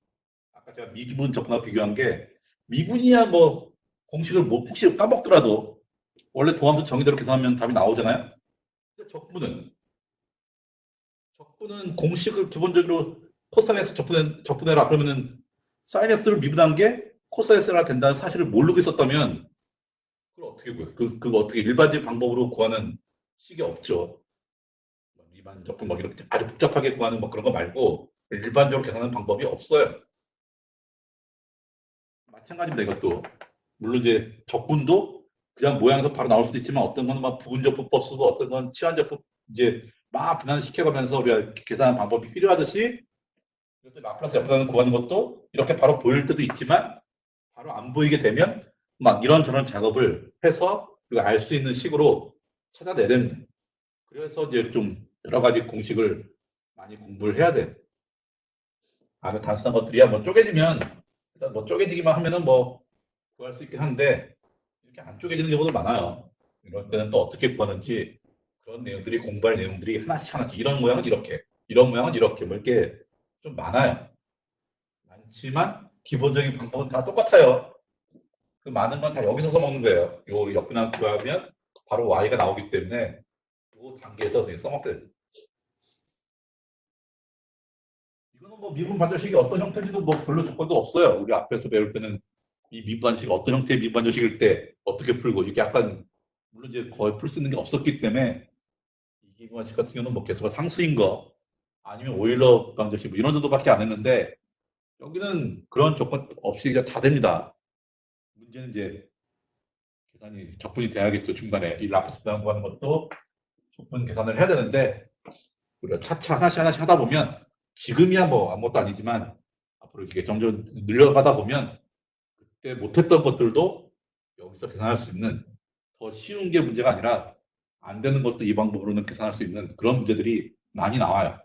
아까 제가 미분 적분하고 비교한 게 미분이야 뭐 공식을 뭐 혹시 까먹더라도 원래 도함수 정의대로 계산하면 답이 나오잖아요. 근데 적분은 공식을 기본적으로 코사인에서 적분해라 그러면은 사인x를 미분한 게 코사인x가 된다는 사실을 모르고 있었다면 그걸 어떻게 구해? 그거 어떻게 일반적인 방법으로 구하는 식이 없죠. 일반 적분 뭐 이렇게 아주 복잡하게 구하는 뭐 그런 거 말고 일반적으로 계산하는 방법이 없어요. 마찬가지입니다. 이것도 물론 이제 적분도 그냥 모양에서 바로 나올 수도 있지만 어떤 거는 막 부분적분법 쓰고 어떤 건 치환적분 이제 막 분산시켜가면서 우리가 계산하는 방법이 필요하듯이 이것도 라플라스 역전을 구하는 것도 이렇게 바로 보일 때도 있지만 바로 안 보이게 되면 막 이런저런 작업을 해서 우리가 알 수 있는 식으로 찾아내야 됩니다. 그래서 이제 좀 여러 가지 공식을 많이 공부를 해야 돼. 아주 단순한 것들이야 뭐 쪼개지면 일단 뭐 쪼개지기만 하면은 뭐 구할 수 있긴 한데 이렇게 안 쪼개지는 경우도 많아요. 이럴 때는 또 어떻게 구하는지 그런 내용들이 공부할 내용들이 하나씩 하나씩 이런 모양은 이렇게 이런 모양은 이렇게 뭐 이렇게 좀 많아요. 많지만 기본적인 방법은 다 똑같아요. 그 많은 건 다 여기서 써먹는 거예요. 요 역분항 구하면 바로 y가 나오기 때문에 요 단계에서 써먹게 됩니다. 이거는 뭐 미분 반절식이 어떤 형태인지도 뭐 별로 조건도 없어요. 우리 앞에서 배울 때는 이 미분 반절식이 어떤 형태의 미분 반절식일 때 어떻게 풀고 이게 약간 물론 이제 거의 풀 수 있는 게 없었기 때문에 이 미분 반절식 같은 경우는 뭐 계속 상수인 거 아니면 오일러 방정식 뭐 이런 정도밖에 안 했는데 여기는 그런 조건 없이 이제 다 됩니다. 문제는 이제 계산이 적분이 돼야겠죠. 중간에 이 라프스 계산 구하는 것도 적분 계산을 해야 되는데 우리가 차차 하나씩 하나씩 하다 보면 지금이야 뭐 아무것도 아니지만 앞으로 이게 점점 늘려가다 보면 그때 못했던 것들도 여기서 계산할 수 있는 더 쉬운 게 문제가 아니라 안 되는 것도 이 방법으로는 계산할 수 있는 그런 문제들이 많이 나와요.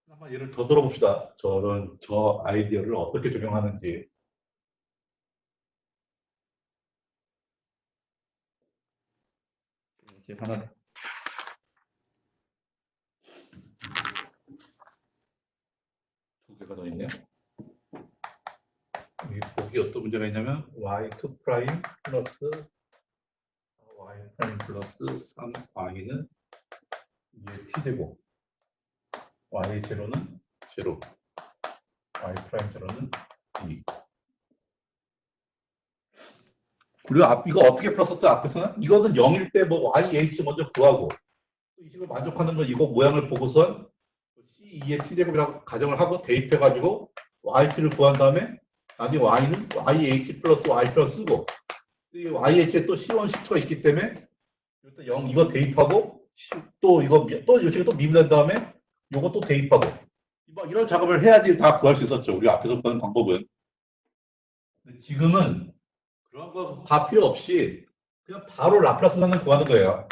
한번 예를 더 들어봅시다. 저 아이디어를 어떻게 적용하는지. 계산을 두 개가 더 있네요. 여기 어떤 문제가 있냐면 y2 프라임 플러스 y 프라임 플러스 3y는 2의 t제곱 y 제로는 제로 y 프라임 제로는 2. 그리고 이거 어떻게 풀었었어? 앞에서는 이거는 0일 때 뭐 yh 먼저 구하고 이 식을 만족하는 건 이거 모양을 보고선 c2의 t제곱이라고 가정을 하고 대입해가지고 yt를 구한 다음에 나중에 y는 yh 플러스 y 플러스 쓰고 이 yh에 또 c1 식초가 있기 때문에 일단 0 이거 대입하고 또 이거 또 요식을 또 미분한 다음에 요거 또 대입하고 뭐 이런 작업을 해야지 다 구할 수 있었죠. 우리가 앞에서 보는 방법은. 근데 지금은 그런 거 다 필요 없이 그냥 바로 라플라스 계산을 구하는 거예요.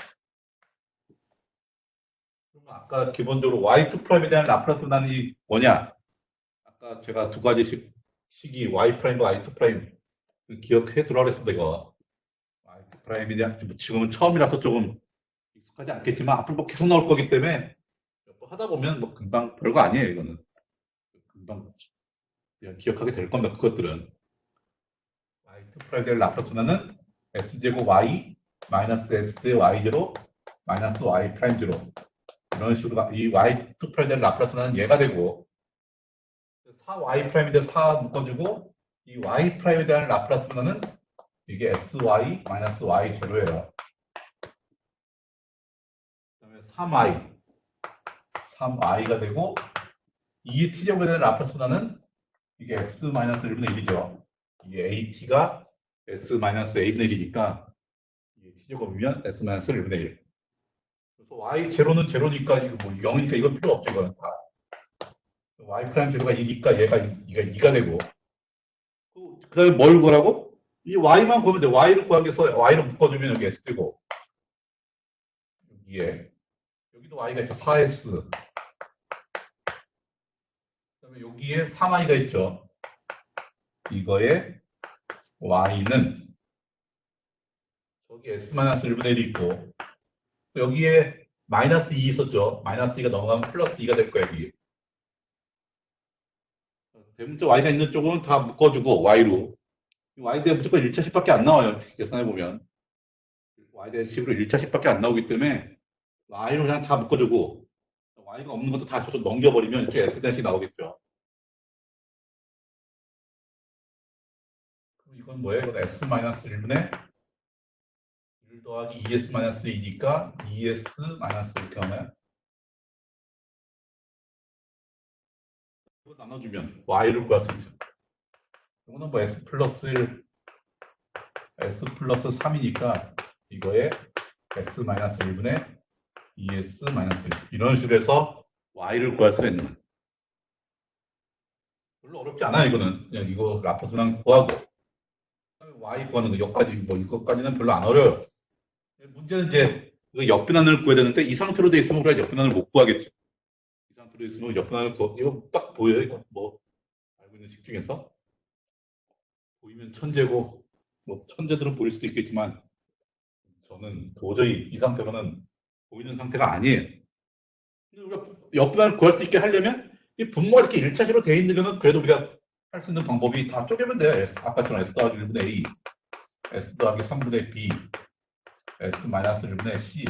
그럼 아까 기본적으로 y2 프라임에 대한 라플라스 계산이 뭐냐? 아까 제가 두 가지 식이 y 프라임과 y2 프라임 기억해 두라고 했습니다. 이거 y2 프라임에 대한 지금은 처음이라서 조금 익숙하지 않겠지만 앞으로 뭐 계속 나올 거기 때문에 하다 보면 뭐 금방 별거 아니에요. 이거는 금방 그냥 기억하게 될 겁니다. 그것들은 y2 프라임에 대한 라플라스 계산은 s제곱 y 마이너스 s y0 마이너스 y 프라임 0 이런 식으로 이 y2 프라임의 라플라스는 얘가 되고 4y 프라임인데 4 묶어주고 이 y 프라임에 대한 라플라스는 이게 xy 마이너스 y 제로예요. 그다음에 3i가 되고 이 t제곱에 대한 라플라스는 이게 s 마이너스 1분의 1이죠. 이게 at가 s 마이너스 a분의 1이니까 t제곱이면 s 마이너스 1분의 1. 그래서 y 제로는 제로니까 이거 뭐 0이니까 이건 필요 없죠. 이거는 다. y 프라임 제로가 2니까 얘가 2가 되고 그 다음에 뭘 구하라고? 이 y만 구하면 돼. y를 구하기 위해서 y를 묶어주면 여기 x되고 여기에 여기도 y가 있죠. 4s 그 다음에 여기에 3i가 있죠. 이거에 y는 저기 s-1분의 1이 있고 여기에 마이너스 2 있었죠. 마이너스 2가 넘어가면 플러스 2가 될 거야. 여기. 대문자 y가 있는 쪽은 다 묶어주고 y로 y에 대해 무조건 1차식밖에 안 나와요. 계산해보면 y에 대한 식으로 1차식밖에 안 나오기 때문에 y로 그냥 다 묶어주고 y가 없는 것도 다 저쪽 넘겨버리면 이렇게 s-이 나오겠죠. 그럼 이건 뭐예요? 이건 s-1분의 1 더하기 2s-2니까 2s- 이렇게 하나요? 이거 나눠주면 y를 구할 수 있죠. 이거는 뭐 s 플러스 1, s 플러스 3이니까 이거에 S-1분의 ES-1 이런 식으로 해서 Y를 구할 수가 있는 거예요. 별로 어렵지 않아요. 이거는 그냥 이거 라프스만 구하고 Y 구하는 거 여기까지 뭐 이것까지는 별로 안 어려워요. 문제는 이제 그 역변환을 구해야 되는데 이 상태로 돼 있으면 우리가 역변환을 못 구하겠죠. 이 상태로 돼 있으면 역변환을 이거 딱 보여요. 이거 뭐 알고 있는 식 중에서 보이면 천재고 뭐 천재들은 보일 수도 있겠지만 저는 도저히 이 상태로는 보이는 상태가 아니에요. 우리가 역변환을 구할 수 있게 하려면 이 분모가 이렇게 1차식으로 되어 있는 거는 그래도 우리가 할 수 있는 방법이 다 쪼개면 돼요. S, 아까처럼 S 더하기 1분의 A, S 더하기 3분의 B, S 마이너스 1분의 C.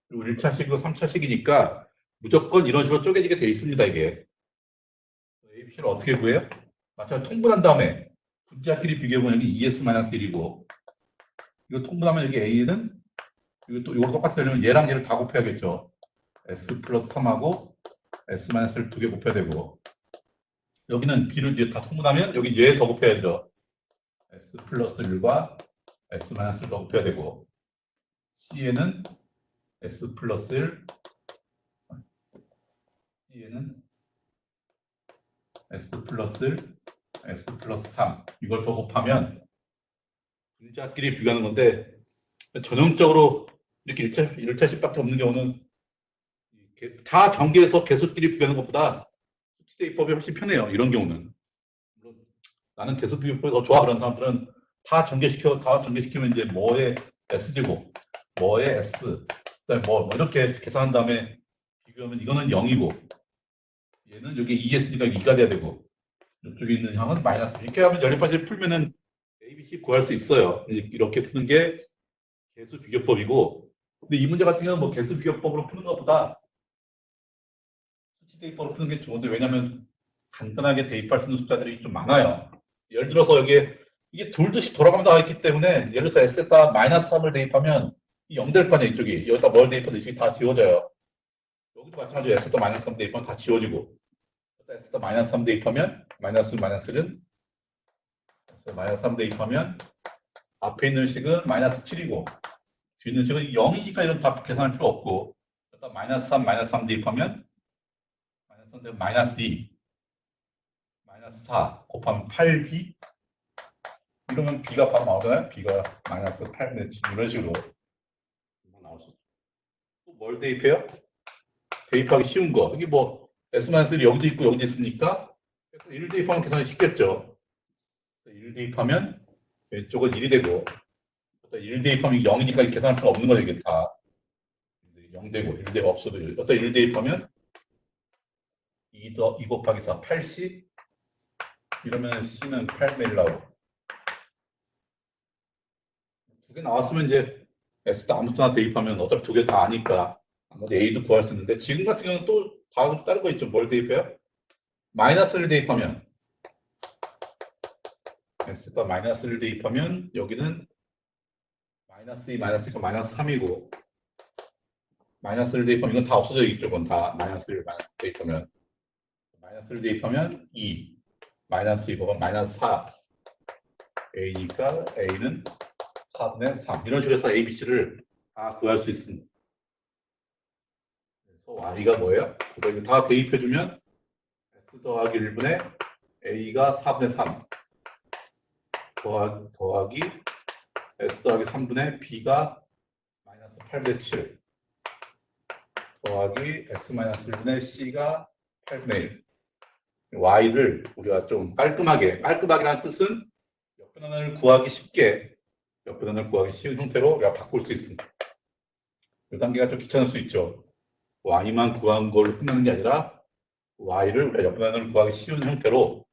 그리고 1차식이고 3차식이니까 무조건 이런 식으로 쪼개지게 되어 있습니다. 이게. ABC를 어떻게 구해요? 마찬가지로 통분한 다음에 분자끼리 비교해보면 여기 ES-1이고 이거 통분하면 여기 A는 이거 또 이거 똑같이 되려면 얘랑 얘를 다 곱해야겠죠. S 플러스 3하고 S-를 2개 곱해야 되고 여기는 B를 이제 다 통분하면 여기 얘 더 곱해야죠. S 플러스 1과 S-를 더 곱해야 되고 C에는 S 플러스 1 C에는 S 플러스 1 S 플러스 3 이걸 더 곱하면 분자끼리 비교하는 건데 전형적으로 이렇게 1차식밖에 없는 경우는 다 전개해서 개수끼리 비교하는 것보다 수치대입법이 훨씬 편해요. 이런 경우는. 물론 나는 개수비교법이 더 좋아. 그런 사람들은 다 전개시키면 이제 뭐의 S제곱, 뭐의 S, 그다음에 뭐 이렇게 계산한 다음에 비교하면 이거는 0이고 얘는 여기 2S니까 2가 돼야 되고 이쪽에 있는 항은 마이너스. 이렇게 하면 연립하실 풀면은 ABC 구할 수 있어요. 이렇게 푸는 게 개수 비교법이고 근데 이 문제 같은 경우는 뭐 개수 비교법으로 푸는 것보다 수치 대입법으로 푸는 게 좋은데 왜냐하면 간단하게 대입할 수 있는 숫자들이 좀 많아요. 예를 들어서 여기에 이게 둘씩 돌아가면 나와 있기 때문에 예를 들어서 S에다 마이너스 3을 대입하면 0 될 거 아니에요. 이쪽이. 여기다 뭘 대입해도 이쪽이 다 지워져요. 여기도 마찬가지로 S에다 마이너스 3 대입하면 다 지워지고 S에다 마이너스 3 대입하면 마이너스는 마이너스 3 대입하면 앞에 있는 식은 마이너스 7이고 뒤에 있는 식은 0이니까 이건 다 계산할 필요 없고 일단 마이너스 3 대입하면 마이너스 3 대입 마이너스 2 마이너스 4 곱하면 8b 이러면 b가 바로 나오잖아요. b가 마이너스 8분의 7 이런 식으로 나올 수 있죠. 또 뭘 대입해요? 대입하기 쉬운 거. 여기 뭐 S-1이 여기도 있고 여기도 있으니까 1 대입하면 계산이 쉽겠죠. 1 대입하면 이쪽은 1이 되고 1 대입하면 0이니까 계산할 필요 없는 거죠. 이게 다 0 되고 1 대입 없어도 1 대입하면 2 곱하기 4 8C 이러면 C는 8분의 1 나오고 두 개 나왔으면 이제 S도 아무거나 대입하면 어차피 두 개 다 아니까 아무래도 A도 구할 수 있는데 지금 같은 경우는 또 다른 거 있죠. 뭘 대입해요? 마이너스를 대입하면 S가 마이너스를 대입하면 여기는 마이너스 2, 마이너스 2가 마이너스 3이고 마이너스를 대입하면 이건 다 없어져 있죠. 건 다 마이너스를 대입하면 마이너스를 대입하면 2 마이너스 2가 마이너스 4 A니까 A는 4분의 3 이런 식으로 해서 ABC를 다 구할 수 있습니다. 그래서 Y가 뭐예요? 이거 다 대입해주면 S 더하기 1분의 A가 4분의 3 더하기 S 더하기 3분의 B가 마이너스 8분의 7 더하기 S 마이너스 1분의 C가 8분의 1 Y를 우리가 좀 깔끔하게라는 뜻은 역변환을 구하기 쉬운 형태로 우리가 바꿀 수 있습니다. 이 단계가 좀 귀찮을 수 있죠. Y만 구한 걸로 끝나는 게 아니라 Y를 우리가 역변환을 구하기 쉬운 형태로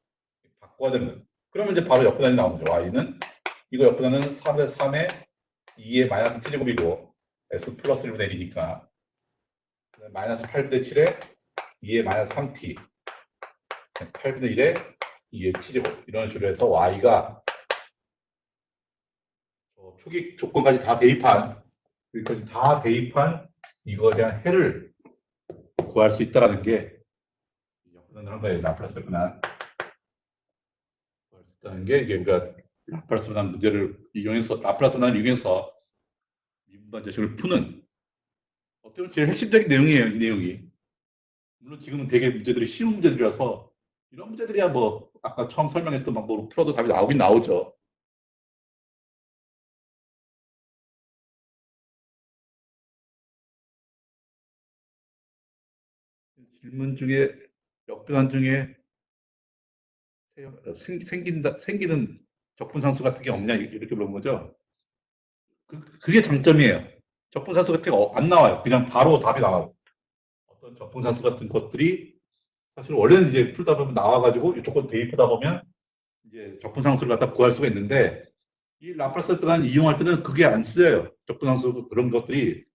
바꿔야 됩니다. 그러면 이제 바로 역변환이 나오는 거죠. Y는 이거 역변환은 3의 3에 2의 마이너스 7제곱이고 S 플러스 1분의 1이니까 마이너스 8분의 7에 2의 마이너스 3t 8분의 1에 2의 7제곱 이런 식으로 해서 Y가 초기 조건까지 다 대입한 여기까지 다 대입한 이거에 대한 해를 구할 수 있다는 게 역변환을 한 거예요. 라플라스 변환 구할 수 있다는 게 이게 우리가 라플라스 변환 문제를 이용해서 라플라스 변환을 이용해서 미분반 제식을 푸는 어떻게 보면 제일 핵심적인 내용이에요, 이 내용이. 물론 지금은 되게 문제들이 쉬운 문제들이라서 이런 문제들이야 뭐 아까 처음 설명했던 방법으로 풀어도 답이 나오긴 나오죠. 질문 중에 역변환 중에 생기는 적분상수 같은 게 없냐 이렇게 물어본 거죠. 그게 장점이에요. 적분상수 같은 게 안 나와요. 그냥 바로 답이 나와요. 어떤 적분상수 같은 것들이 사실 원래는 이제 풀다 보면 나와가지고 조건 대입하다 보면 이제 적분상수를 갖다 구할 수가 있는데 이 라플라스 또한 이용할 때는 그게 안 쓰여요. 적분상수 그런 것들이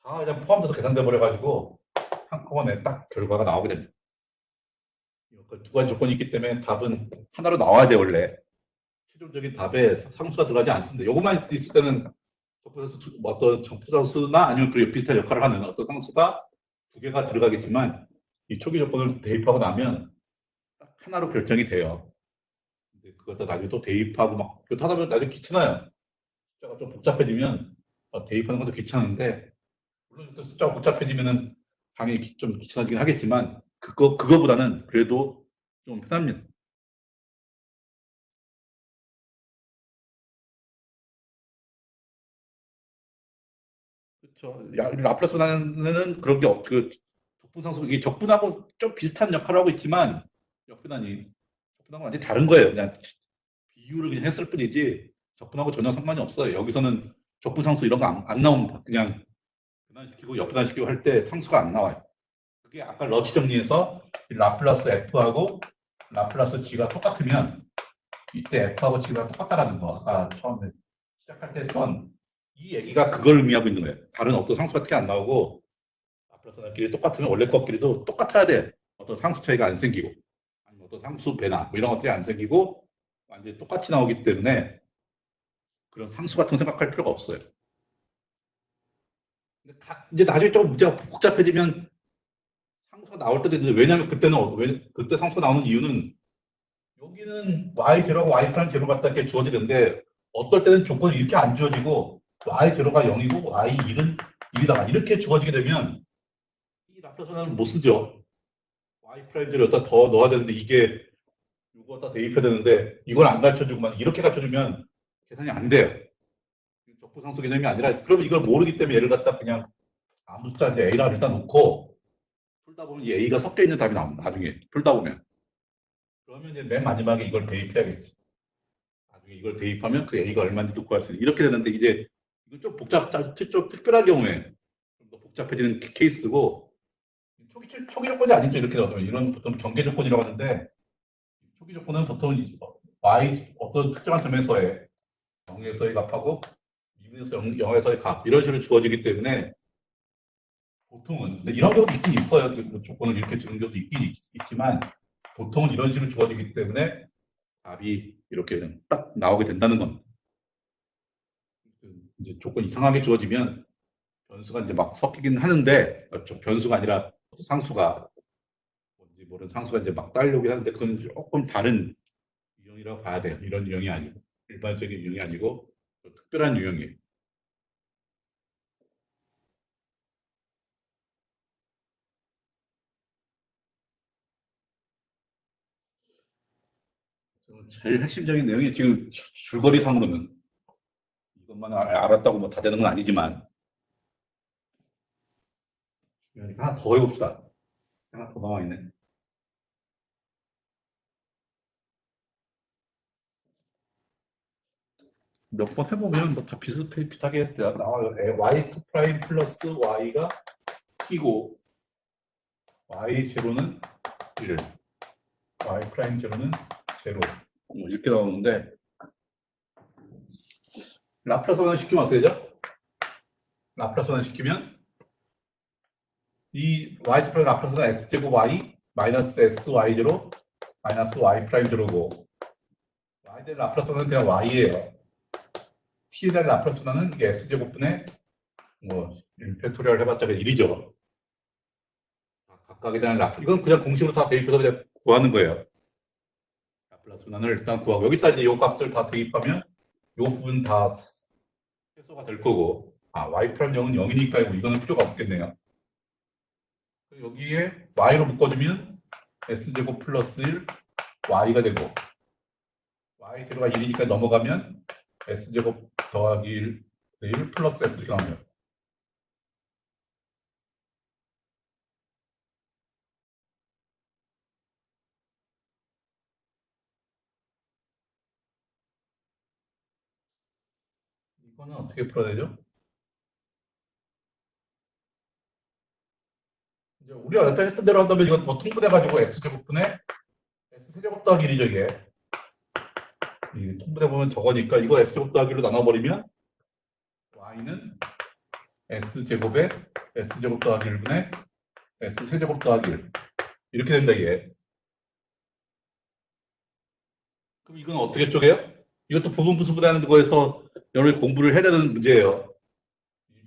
다 그냥 포함돼서 계산돼 버려가지고 한꺼번에 딱 결과가 나오게 됩니다. 두 가지 조건이 있기 때문에 답은 하나로 나와야 돼 원래. 최종적인 답에 상수가 들어가지 않습니다. 요것만 있을 때는 뭐 어떤 적분상수나 아니면 그 비슷한 역할을 하는 어떤 상수가 두 개가 들어가겠지만 이 초기 조건을 대입하고 나면 딱 하나로 결정이 돼요. 근데 그것도 나중에 또 대입하고 막 하다 보면 나중에 귀찮아요. 숫자가 좀 복잡해지면 대입하는 것도 귀찮은데 물론 또 숫자가 복잡해지면은 당연히 좀 귀찮아지긴 하겠지만 그거보다는 그래도 좀 편합니다. 그렇죠. 라플라스는 그런 게 그 적분상수 이게 적분하고 좀 비슷한 역할을 하고 있지만 적분하고 완전히 다른 거예요. 그냥 비율을 그냥 했을 뿐이지 적분하고 전혀 상관이 없어요. 여기서는 적분상수 이런 거 안 나옵니다. 그냥 분할시키고 역분할시키고 할 때 상수가 안 나와요. 그게 아까 러치 정리해서 라플라스 F하고 라플라스 G가 똑같으면 이때 F하고 G가 똑같다라는 거 아까 처음에 시작할 때 했던 이 얘기가 그걸 의미하고 있는 거예요. 다른 어떤 상수가 특히 안 나오고 라플라스끼리 똑같으면 원래 것끼리도 똑같아야 돼. 어떤 상수 차이가 안 생기고 아니면 어떤 상수 배나 뭐 이런 것들이 안 생기고 완전히 똑같이 나오기 때문에 그런 상수 같은 거 생각할 필요가 없어요. 근데 이제 나중에 조금 문제가 복잡해지면 상수가 나올 때도 있는데 왜냐하면 그때 상수가 나오는 이유는 여기는 y0가 y'0 갖다 이렇게 주어지는데 어떨 때는 조건이 이렇게 안 주어지고 y0가 0이고 y1은 1이다가 이렇게 주어지게 되면 이 라플라스는 못 쓰죠. y'0를 여기다 더 넣어야 되는데 이게 이거 갖다 대입해야 되는데 이걸 안 가르쳐주고만 이렇게 가르쳐주면 계산이 안 돼요. 적부상수 개념이 아니라 그럼 이걸 모르기 때문에 얘를 갖다 그냥 아무 숫자 이제 A라고 일단 놓고 풀다 보면 이 A가 섞여 있는 답이 나옵니다. 나중에 풀다 보면. 그러면 이제 맨 마지막에 이걸 대입해야겠지. 나중에 이걸 대입하면 그 A가 얼마인지도 구할 수 있는 이렇게 되는데 이제 이건 좀 특별한 경우에 좀 더 복잡해지는 케이스고 초기 조건이 아니죠. 이렇게 되면 이런 보통 경계 조건이라고 하는데 초기 조건은 보통 Y 어떤 특정한 점에서의 0에서의 값하고 2분에서 0에서의 값 이런 식으로 주어지기 때문에 보통은 이런 경우도 있긴 있어요. 그 조건을 이렇게 주는 경우도 있긴 있지만 보통은 이런 식으로 주어지기 때문에 답이 이렇게 딱 나오게 된다는 겁니다. 이제 조건 이상하게 주어지면 변수가 이제 막 섞이긴 하는데 변수가 아니라 상수가 뭔지 모르는 상수가 이제 막 따르려고 하는데 그건 조금 다른 유형이라고 봐야 돼요. 이런 유형이 아니고 일반적인 유형이 아니고 특별한 유형이에요. 제일 핵심적인 내용이 지금 줄거리상으로는 이것만 알았다고 뭐 다 되는 건 아니지만 하나 더 해봅시다. 하나 더 나와 있네. 몇 번 해보면 뭐 다 비슷하게 나와요. y2 프라임 플러스 y가 t고 y 제로는 1, y 프라임 제로는 제로 뭐 이렇게 나오는데 라플라스 변환 시키면 어떻게 되죠? 라플라스 변환 시키면 이 y 프라임 라플라스 변환 s 제곱 y 마이너스 s y 제로 마이너스 y 프라임 제로고 y에 대한 라플라스 변환은 그냥 y예요. t에 대한 라플라스 변환은 이게 s 제곱분의 뭐 팩토리얼 해봤자 1이죠. 각각에 대한 이건 그냥 공식으로 다 대입해서 그냥 구하는 거예요. 라플라스 변환을 일단 구하고 여기다 이제 이 값을 다 대입하면 이 부분 다 해소가 될 거고 y 프라임 0은 0이니까 이거는 필요가 없겠네요. 여기에 y로 묶어주면 s제곱 플러스 1 y가 되고 y 제로가 1이니까 넘어가면 s제곱 더하기 1 플러스 s 이렇게 나오네요. 이거는 어떻게 풀어야 되죠? 이제 우리가 여태 했던 대로 한다면 이건 뭐 통분해가지고 s제곱분의 s세제곱 더하기 1이죠 이게. 이 통분해보면 저거니까 이거 s제곱 더하기로 나눠버리면 y는 s제곱에 s제곱 더하기 1분의 s세제곱 더하기 1 이렇게 된다 이게. 그럼 이건 어떻게 쪼개요? 이것도 부분분수분해하는 거에서 여러분이 공부를 해야 되는 문제예요.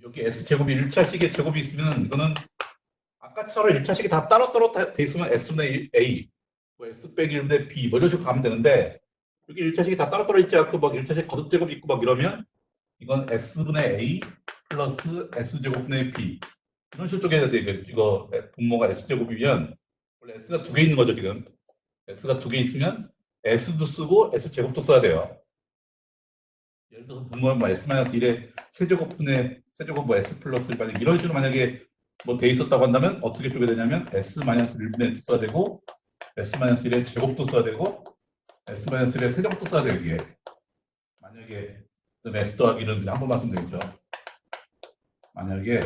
여기 s제곱이 1차식의 제곱이 있으면 이거는 아까처럼 1차식이 다 따로따로 돼 있으면 s분의 a, 뭐 s 빼기 1분의 b 뭐 이런 식으로 가면 되는데 여기 1차식이 다 따로따로 있지 않고 막 1차식 거듭제곱이 있고 막 이러면 이건 s분의 a 플러스 s제곱분의 b 이런 식으로 쪼개야 돼. 이거 분모가 s제곱이면 원래 s가 두 개 있는 거죠 지금. s가 두 개 있으면 s도 쓰고 s제곱도 써야 돼요. 예를 들어서 분모는 뭐 s-1의 세제곱분의 세제곱 뭐 s 플러스 1 이런 식으로 만약에 뭐 돼 있었다고 한다면 어떻게 쪼개 되냐면 s-1분의 써야 되고 s-1의 제곱도 써야 되고 s-1의 세제곱도 써야 돼요 이게. 만약에 s 더하기는 그냥 한 번만 쓰면 되겠죠. 만약에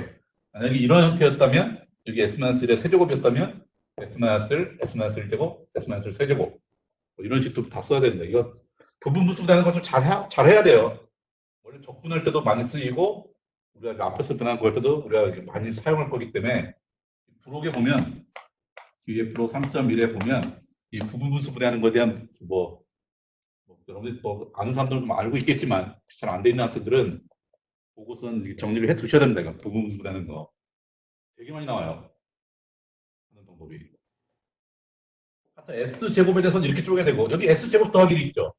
이런 형태였다면 여기 s-1의 세제곱이었다면 s-1, s-1 제곱, s-1 세제곱 뭐 이런 식도 다 써야 됩니다. 이거 부분분수분해하는 거 좀 잘해야 돼요. 원래 적분할 때도 많이 쓰이고 우리가 앞에서 변한 걸 때도 우리가 많이 사용할 거기 때문에 부록에 보면 뒤에 프로 3.1에 보면 이 부분분수분해하는 것에 대한 여러분들 뭐 아는 사람들은 좀 알고 있겠지만 잘 안 돼 있는 학생들은 보고선 정리를 해 두셔야 됩니다. 이거 부분분수분해하는 거 되게 많이 나와요. 하는 방법이. 하여튼 S제곱에 대해서는 이렇게 쪼개야 되고 여기 S제곱 더하기 1이 있죠.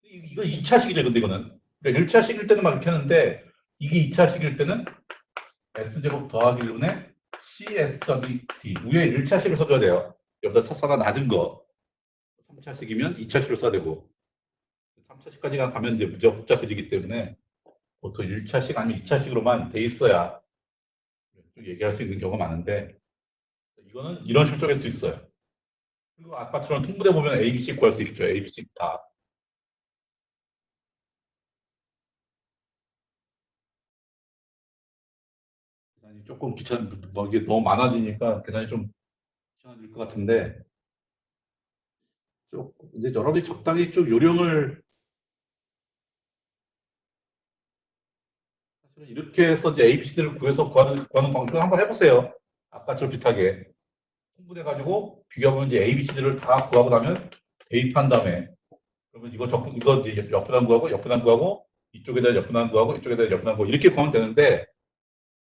이거 2차식이죠. 근데 이거는 그러니까 1차식일 때는 막 이렇게 하는데 이게 2차식일 때는 S제곱 더하기 1분의 CS 더하기 D 위에 1차식을 써줘야 돼요. 여기다 차수가 낮은 거 3차식이면 2차식을 써야 되고 3차식까지가 가면 이제 문제가 복잡해지기 때문에 보통 1차식 아니면 2차식으로만 돼 있어야 좀 얘기할 수 있는 경우가 많은데 이거는 이런 식으로 쪼갤 수 있어요. 그리고 아까처럼 통분해 보면 A, B, C 구할 수 있죠. A, B, C 다. 계산이 조금 뭐 이게 너무 많아지니까 계산이 좀 귀찮아질 것 같은데 조금 이제 여러분이 적당히 좀 요령을 사실은 이렇게 해서 이제 ABC들을 구해서 구하는 방식을 한번 해보세요. 아까처럼 비슷하게 통분해가지고 비교하면 이제 ABC들을 다 구하고 나면 대입한 다음에 그러면 이거 이제 옆분한 구하고 옆분한 구하고 이쪽에다 옆분한 구하고 이쪽에다 옆분한 구하고 이렇게 구하면 되는데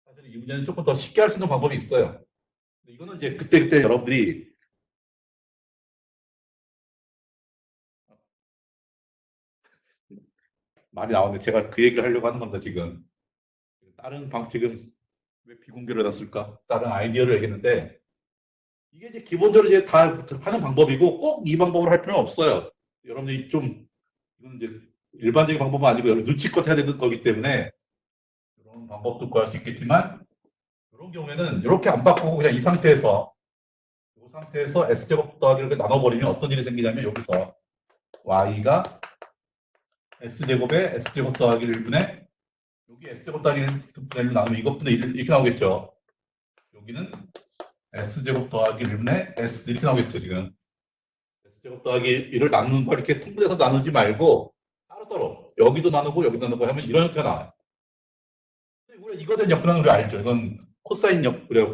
사실 이 문제는 조금 더 쉽게 할 수 있는 방법이 있어요. 이거는 이제 그때그때 여러분들이 말이 나오는데 제가 그 얘기를 하려고 하는 겁니다 지금. 다른 방식은 왜 비공개로 해놨을까? 다른 아이디어를 얘기했는데 이게 이제 기본적으로 이제 다 하는 방법이고 꼭 이 방법으로 할 필요는 없어요. 여러분들이 좀 이건 이제 일반적인 방법은 아니고 눈치껏 해야 되는 거기 때문에 이런 방법도 구할 수 있겠지만 이런 경우에는 이렇게 안 바꾸고 그냥 이 상태에서 s제곱 더하기를 나눠버리면 어떤 일이 생기냐면 여기서 y가 s제곱에 s제곱 더하기 1분의 여기 s제곱 더하기 1분의 나누면 이것분의 1 이렇게 나오겠죠. 여기는 s제곱 더하기 1분의 s 이렇게 나오겠죠 지금. s제곱 더하기 1을 나누는 거 이렇게 통분해서 나누지 말고 따로따로 여기도 나누고 여기도 나누고 하면 이런 형태가 나와요. 우리가 이거에 대한 역분하는 우리 알죠. 이건 코사인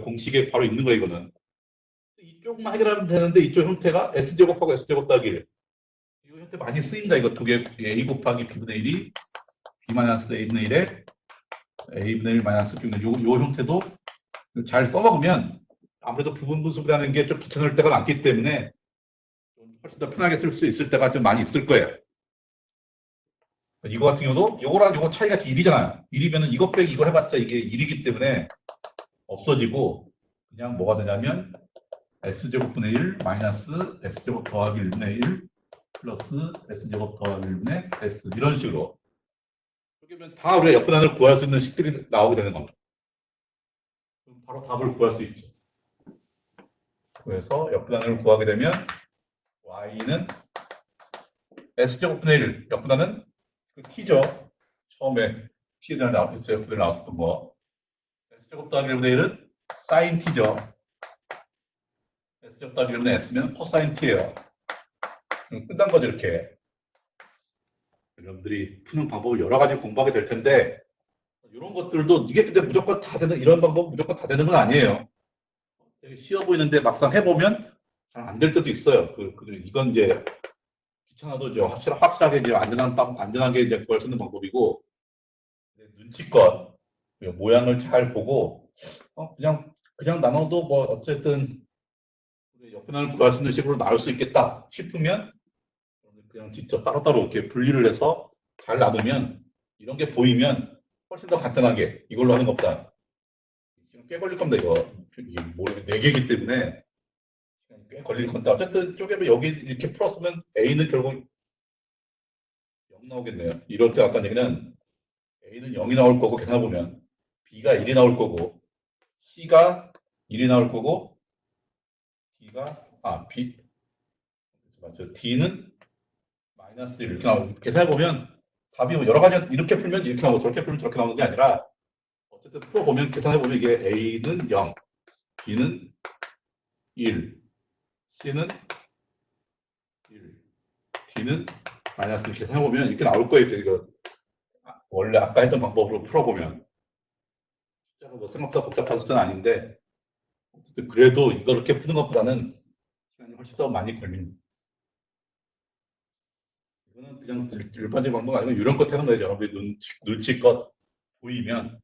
공식에 바로 있는 거예요 이거는. 이쪽만 해결하면 되는데 이쪽 형태가 s제곱하고 s제곱 더하기 1 이 형태 많이 쓰입니다. 이거 두 개 a 곱하기 b분의 1이 b 마이너스 a분의 1에 a분의 1 마이너스 b분의 1 요 형태도 잘 써먹으면 아무래도 부분분수분해하는 게 좀 귀찮을 때가 많기 때문에 좀 훨씬 더 편하게 쓸 수 있을 때가 좀 많이 있을 거예요. 이거 같은 경우도 요거랑 요거 차이가 1이잖아요. 1이면은 이것 빼기 이거 해봤자 이게 1이기 때문에 없어지고 그냥 뭐가 되냐면 s제곱분의 1 마이너스 s제곱 더하기 1분의 1 플러스 s제곱 더하기 1분의 s 이런 식으로 그러면 다 우리가 역분한을 구할 수 있는 식들이 나오게 되는 겁니다. 그럼 바로 답을 구할 수 있죠. 그래서 역분한을 구하게 되면 y는 s제곱분의 1 역분한은 그 t죠. 처음에 t에 대한 역분이 나왔었던 거. s제곱 더하기 1분의 1은 sin t죠. s제곱 더하기 1분의 s면 코사인 t예요. 끝난 거죠, 이렇게. 여러분들이 푸는 방법을 여러 가지 공부하게 될 텐데, 이런 것들도 이게 근데 무조건 다 되는, 이런 방법 무조건 다 되는 건 아니에요. 되게 쉬워 보이는데 막상 해보면 잘 안 될 때도 있어요. 이건 이제 귀찮아도 이제 확실하게 이제 안전하게 이제 구할 수 있는 방법이고, 눈치껏 모양을 잘 보고, 그냥 나눠도 뭐 어쨌든 역분한을 구할 수 있는 식으로 나올 수 있겠다 싶으면 그냥 직접 따로따로 이렇게 분리를 해서 잘 놔두면 이런 게 보이면 훨씬 더 간단하게 이걸로 하는 것보다 지금 꽤 걸릴 겁니다. 이거 모르면 4개이기 때문에 꽤 걸릴 건데 어쨌든 쪼개면 여기 이렇게 풀었으면 A는 결국 0 나오겠네요. 이럴 때 아까 얘기는 A는 0이 나올 거고 계산해보면 B가 1이 나올 거고 C가 1이 나올 거고 D는 마이너스 1 이렇게 나오고 계산해보면 답이 여러 가지 이렇게 풀면 이렇게 나오고 저렇게 풀면 저렇게 나오는 게 아니라 어쨌든 풀어보면 계산해보면 이게 A는 0, B는 1, C는 1, D는 마이너스 1 계산해보면 이렇게 나올 거예요. 이거 원래 아까 했던 방법으로 풀어보면 숫자가 뭐 생각보다 복잡한 숫자는 아닌데 어쨌든 그래도 이거 이렇게 푸는 것보다는 시간이 훨씬 더 많이 걸립니다. 이거는 그냥 일반적인 방법 아니고 이런 것 하는 거예요. 여러분이 눈치껏 보이면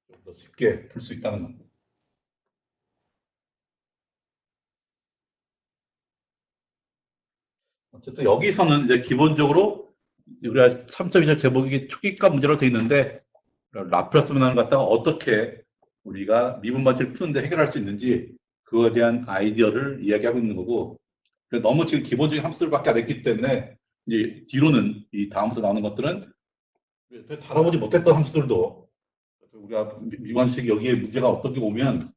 좀 더 쉽게 풀 수 있다는 겁니다. 어쨌든 여기서는 이제 기본적으로 우리가 3.2절 제목이 초기값 문제로 되어 있는데 라플라스 문항을 갖다가 어떻게 우리가 미분반지를 푸는데 해결할 수 있는지 그거에 대한 아이디어를 이야기하고 있는 거고 너무 지금 기본적인 함수들밖에 안 했기 때문에 이제 뒤로는 이 다음부터 나오는 것들은 다뤄보지 못했던 함수들도 우리가 미분식 여기에 문제가 어떻게 오면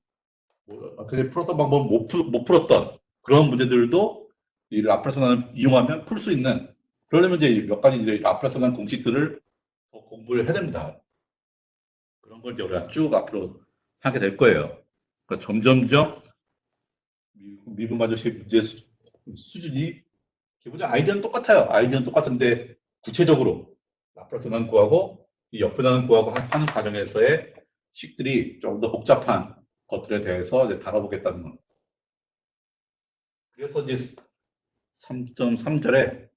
뭐 어떻게 풀었던 방법 못 풀었던 그런 문제들도 이 라플라스 문항을 이용하면 풀 수 있는 그러려면 이제 몇 가지 이제 라플라스 문항 공식들을 더 공부를 해야 됩니다. 그런 걸 이제 우리가 쭉 앞으로 하게 될 거예요. 그러니까 점점점 미분반정식 문제 수준이 기본적으로 아이디어는 똑같아요. 아이디어는 똑같은데 구체적으로 라플라스 문항 구하고 이 역분하는 구하고 하는 과정에서의 식들이 좀 더 복잡한 것들에 대해서 이제 다뤄보겠다는 겁니다. 그래서 이제 3.3절에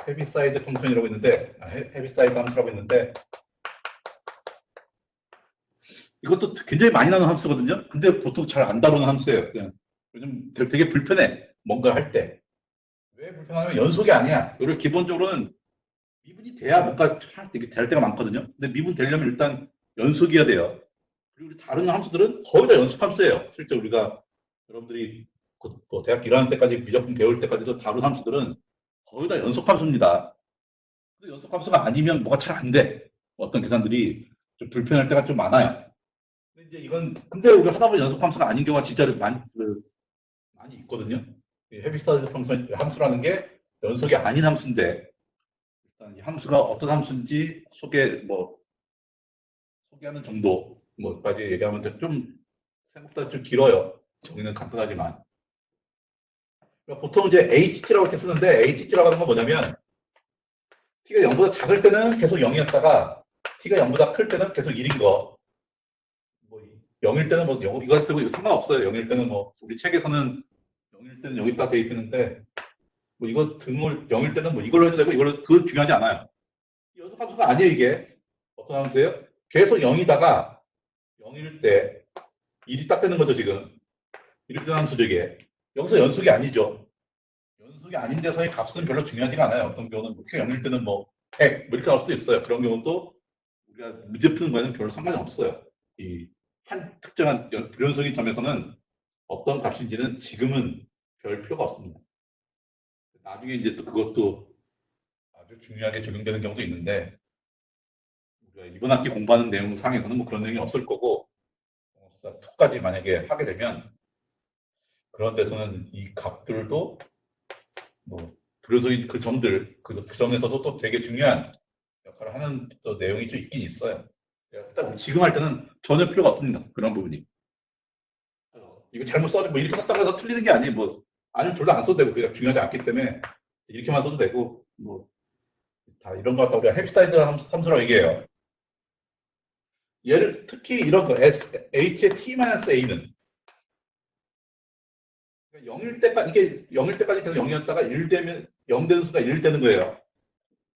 헤비사이드 펑션이라고 있는데 헤비사이드 함수라고 있는데 이것도 굉장히 많이 나오는 함수거든요. 근데 보통 잘 안 다루는 함수예요. 그냥 요즘 되게 불편해. 뭔가 할 때. 왜 불편하냐면 연속이 아니야. 이걸 기본적으로는 미분이 돼야 뭔가 이렇게 될 때가 많거든요. 근데 미분 되려면 일단 연속이어야 돼요. 그리고 다른 함수들은 거의 다 연속 함수예요. 실제 우리가 여러분들이 대학 1학년 때까지 미적분 배울 때까지도 다룬 함수들은 거의 다 연속 함수입니다. 근데 연속 함수가 아니면 뭐가 잘 안 돼. 어떤 계산들이 좀 불편할 때가 좀 많아요. 근데 이제 근데 우리가 하다 보면 연속 함수가 아닌 경우가 진짜로 많이 있거든요. 헤비사이드 펑션 함수라는 게 연속이 아닌 함수인데 일단 이 함수가 어떤 함수인지 소개하는 정도 뭐까지 얘기하면 좀 생각보다 좀 길어요. 정의는 간단하지만 그러니까 보통 이제 HT라고 이렇게 쓰는데 HT라고 하는 건 뭐냐면 T가 0보다 작을 때는 계속 0이었다가 T가 0보다 클 때는 계속 1인 거. 뭐 0일 때는 뭐 이거 같은 상관없어요. 0일 때는 뭐 우리 책에서는 0일 때는 여기다 대입했는데 뭐 이거 등을 0일 때는 뭐 이걸로 해도 되고 이걸로 그건 중요하지 않아요. 연속함수가 아니에요 이게. 어떤 함수예요? 계속 0이다가 0일 때 1이 딱 되는 거죠 지금. 이렇게 되는 함수죠 이게. 여기서 연속이 아니죠. 연속이 아닌 데서의 값은 별로 중요하지가 않아요. 어떤 경우는 뭐 T가 0일 때는 뭐 100, 뭐 이렇게 나올 수도 있어요. 그런 경우는 또 우리가 문제 푸는 거에는 별로 상관이 없어요. 이 한 특정한 불연속인 점에서는 어떤 값인지는 지금은 별 필요가 없습니다. 나중에 이제 또 그것도 아주 중요하게 적용되는 경우도 있는데, 우리가 이번 학기 공부하는 내용상에서는 뭐 그런 내용이 없을 거고, 2까지 만약에 하게 되면 그런 데서는 이 값들도 뭐 불연속인 그 점들, 그 점에서도 또 되게 중요한 역할을 하는 또 내용이 좀 있긴 있어요. 일단 지금 할 때는 전혀 필요가 없습니다. 그런 부분이. 이거 잘못 써, 뭐 이렇게 썼다고 해서 틀리는 게 아니에요. 뭐, 아니면 둘 다 안 써도 되고, 그게 중요하지 않기 때문에 이렇게만 써도 되고, 뭐, 다 이런 거 갖다 우리가 헤비사이드 함수라고 얘기해요. 얘를 특히 이런 거, h의 t-a는 0일 때까지, 이게 0일 때까지 계속 0이었다가 1 되면, 0 되는 수가 1 되는 거예요.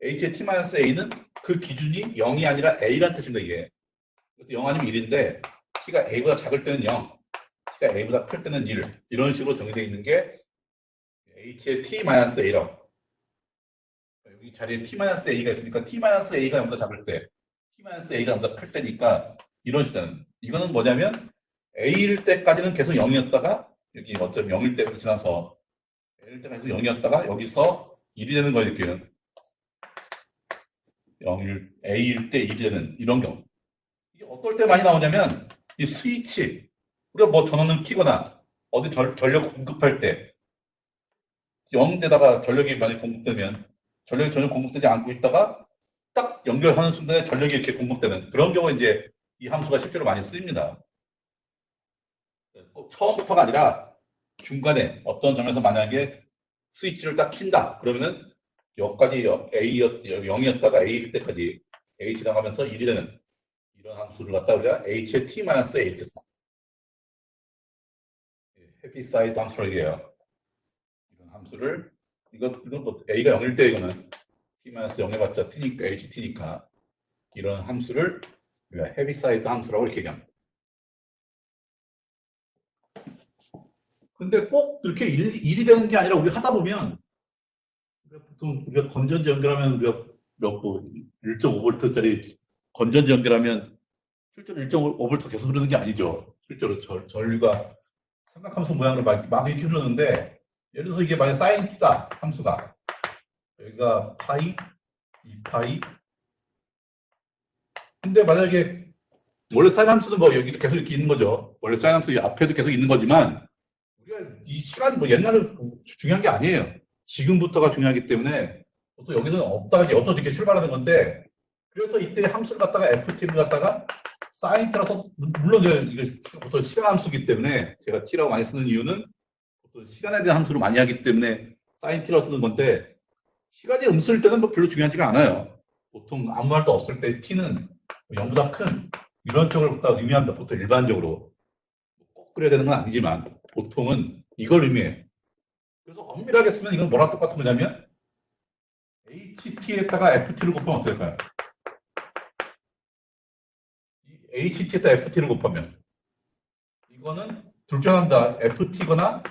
h의 t-a는 그 기준이 0이 아니라 a라는 뜻입니다, 이게. 0 아니면 1인데, t가 a보다 작을 때는 0, t가 a보다 클 때는 1. 이런 식으로 정의되어 있는 게 h의 t-a라고. 여기 자리에 t-a가 있으니까 t-a가 0보다 작을 때, t-a가 0보다 클 때니까 이런 식이잖아요. 이거는 뭐냐면 a일 때까지는 계속 0이었다가 여기 어쩌면 0일 때부터 지나서 a일 때가 계속 0이었다가 여기서 1이 되는 거예요. 이렇게는 0일 a일 때 1이 되는 이런 경우. 이게 어떨 때 많이 나오냐면 이 스위치, 우리가 뭐 전원을 켜거나 어디 전력 공급할 때 0대다가 전력이 많이 공급되면 전력이 전혀 공급되지 않고 있다가 딱 연결하는 순간에 전력이 이렇게 공급되는 그런 경우에 이제 이 함수가 실제로 많이 쓰입니다. 꼭 처음부터가 아니라 중간에 어떤 점에서 만약에 스위치를 딱 킨다 그러면은 여기까지 A 0이었다가 A일 때까지 A 지나가면서 1이 되는 이런 함수를 갖다 우리가 H의 T-A 이렇게 써. 헤비사이드 함수라고 얘기해요. 이런 함수를 이건 뭐 A가 0일 때 이거는 T-0 해봤자 T니까 HT니까 이런 함수를 우리가 헤비사이드 함수라고 이렇게 얘기합니다. 근데 꼭 이렇게 일이 되는 게 아니라 우리 하다 보면 보통 우리가 건전지 연결하면 우리가 뭐 1.5V짜리 건전지 연결하면 실제로 1.5V 계속 흐르는 게 아니죠. 실제로 전류가 삼각함수 모양으로 막 이렇게 흐르는데 예를 들어서 이게 만약 사인 t다 함수가 여기가 파이, 2파이 근데 만약에 원래 사인 함수는 뭐 여기도 계속 이렇게 있는 거죠. 원래 사인 함수 앞에도 계속 있는 거지만 우리가 이 시간 뭐 옛날에 중요한 게 아니에요. 지금부터가 중요하기 때문에 보통 여기서는 없다가 이렇게 출발하는 건데 그래서 이때 함수를 갖다가 ft를 갖다가 사인 t라서 물론 이게 보통 시간 함수기 때문에 제가 t라고 많이 쓰는 이유는 보통 시간에 대한 함수를 많이 하기 때문에 사인 t라고 쓰는 건데 시간이 음수일 때는 뭐 별로 중요하지가 않아요. 보통 아무 말도 없을 때 t는 0보다 큰 이런 쪽을 갖다 의미한다. 보통 일반적으로 꼭 그래야 되는 건 아니지만 보통은 이걸 의미해요. 그래서 엄밀하게 쓰면 이건 뭐랑 똑같은 거냐면 HT에다가 FT를 곱하면 어떻게 될까요? HT에다 FT를 곱하면 이거는 둘 중 하나다. FT거나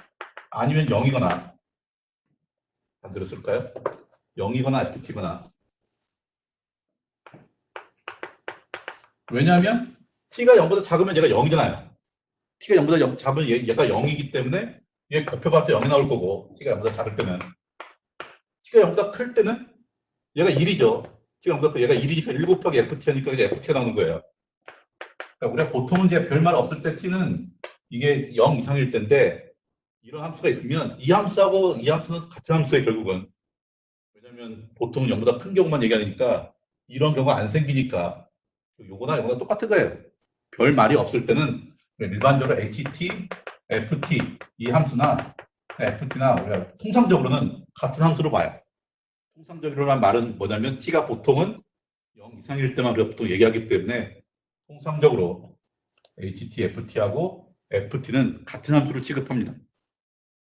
아니면 0이거나 반대로 쓸까요? 0이거나 FT거나 왜냐하면 T가 0보다 작으면 얘가 0이잖아요. T가 0보다 작으면 얘가 0이기 때문에 얘 곱해봤자 0이 나올 거고 T가 0보다 작을 때는 T가 0보다 클 때는 얘가 1이죠. T가 0보다 얘가 1이니까 1 곱하기 FT 하니까 이제 FT가 나오는 거예요. 그러니까 우리가 보통은 이제 별말 없을 때 t는 이게 0 이상일 때인데 이런 함수가 있으면 이 함수하고 이 함수는 같은 함수예요 결국은. 왜냐면 보통은 0보다 큰 경우만 얘기하니까 이런 경우가 안 생기니까 요거나 요거나 똑같은 거예요. 별 말이 없을 때는 일반적으로 ht, ft 이 함수나 ft나 우리가 통상적으로는 같은 함수로 봐요. 통상적으로란 말은 뭐냐면 t가 보통은 0 이상일 때만 우리가 보통 얘기하기 때문에 통상적으로 HT, FT하고 FT는 같은 함수를 취급합니다.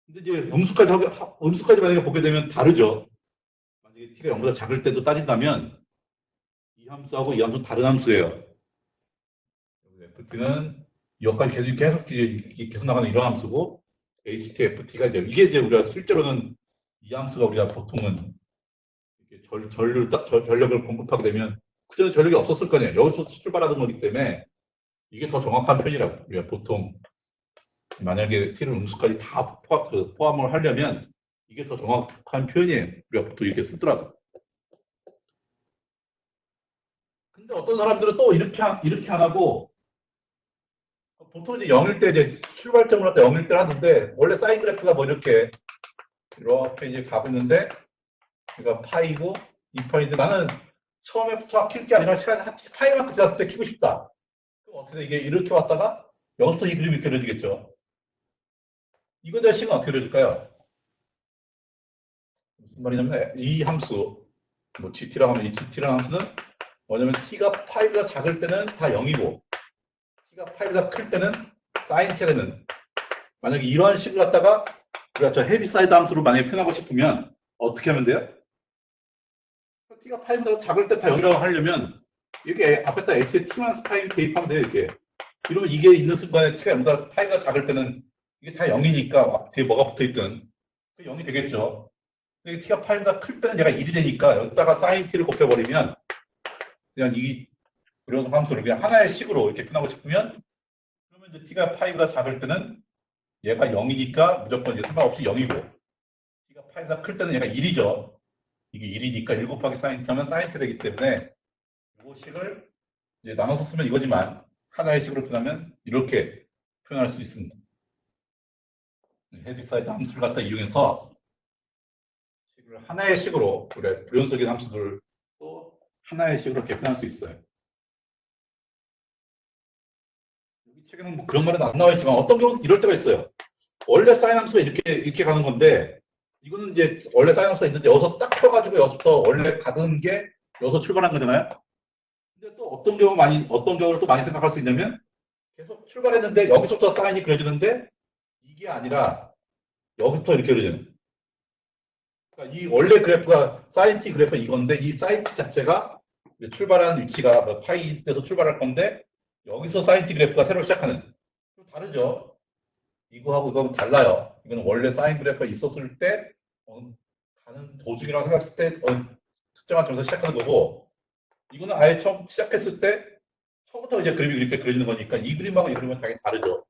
근데 이제 음수까지 만약에 보게 되면 다르죠. 만약에 T가 0보다 작을 때도 따진다면 이 함수하고 이 함수는 다른 함수예요. FT는 여기까지 계속 나가는 이런 함수고 HT, FT가 이제 이게 이제 우리가 실제로는 이 함수가 우리가 보통은 이렇게 전력을 공급하게 되면 그전에 전력이 없었을 거 아니에요. 여기서 출발하던 거기 때문에 이게 더 정확한 표현이라고. 우리가 보통 만약에 t를 음수까지 다 포함을 하려면 이게 더 정확한 표현이에요. 우리가 보통 이렇게 쓰더라도. 근데 어떤 사람들은 또 이렇게 안 하고 보통 이제 0일 때 이제 출발점을 갖다 0일 때 하는데 원래 사인 그래프가 뭐 이렇게 이제 가고 있는데 그러니까 파이고 2파인데 나는 처음에부터 킬 게 아니라 시간 파이만큼 지났을 때 키고 싶다. 그럼 어떻게 돼? 이게 이렇게 왔다가 여기서부터 이 그림이 그려지겠죠. 이거에 대한 식은 어떻게 그려질까요? 무슨 말이냐면 이 함수 뭐 gt라고 하면 이 gt라는 함수는 뭐냐면 t가 파이보다 작을 때는 다 0이고 t가 파이보다 클 때는 사인 t가 되는 만약에 이러한 식을 갖다가 우리가 저 헤비사이드 함수로 만약에 표현하고 싶으면 어떻게 하면 돼요? t가 파이보다 작을 때 다 0이라고 하려면 이렇게 앞에다 h에 t만 파이 대입하면 돼요. 이렇게 이러면 이게 있는 순간에 t가 0보다 파이가 작을 때는 이게 다 0이니까 뒤에 뭐가 붙어있든 0이 되겠죠. 근데 t가 파이보다 클 때는 얘가 1이 되니까 여기다가 사인 t를 곱해버리면 그냥 이런 함수를 그냥 하나의 식으로 이렇게 표현하고 싶으면 그러면 이제 t가 파이보다 작을 때는 얘가 0이니까 무조건 이제 상관없이 0이고 t가 파이보다 클 때는 얘가 1이죠. 이게 1이니까 1 곱하기 사인 t하면 사인 t 되기 때문에 이 식을 이제 나눠서 쓰면 이거지만 하나의 식으로 표현하면 이렇게 표현할 수 있습니다. 헤비사이드 함수를 갖다 이용해서 식을 하나의 식으로 그래 불연속인 함수들을 또 하나의 식으로 이렇게 표현할 수 있어요. 여기 책에는 뭐 그런 말은 안 나와 있지만 어떤 경우는 이럴 때가 있어요. 원래 사인 함수가 이렇게 가는 건데 이거는 이제 원래 사인 함수가 있는데 여기서 딱 펴가지고 여기서부터 원래 가던 게 여기서 출발한 거잖아요. 근데 또 어떤 경우를 또 많이 생각할 수 있냐면 계속 출발했는데 여기서부터 사인이 그려지는데 이게 아니라 여기부터 이렇게 그려지는. 그러니까 이 원래 그래프가 사인 t 그래프 이건데 이 사인 t 자체가 출발하는 위치가 뭐 파이에서 출발할 건데 여기서 사인 t 그래프가 새로 시작하는. 좀 다르죠. 이거하고 이거는 달라요. 이거는 원래 사인 그래프가 있었을 때 가는 도중이라고 생각했을 때 특정한 점에서 시작하는 거고 이거는 아예 처음 시작했을 때 처음부터 이제 그림이 이렇게 그려지는 거니까 이 그림하고 이 그림은 당연히 다르죠.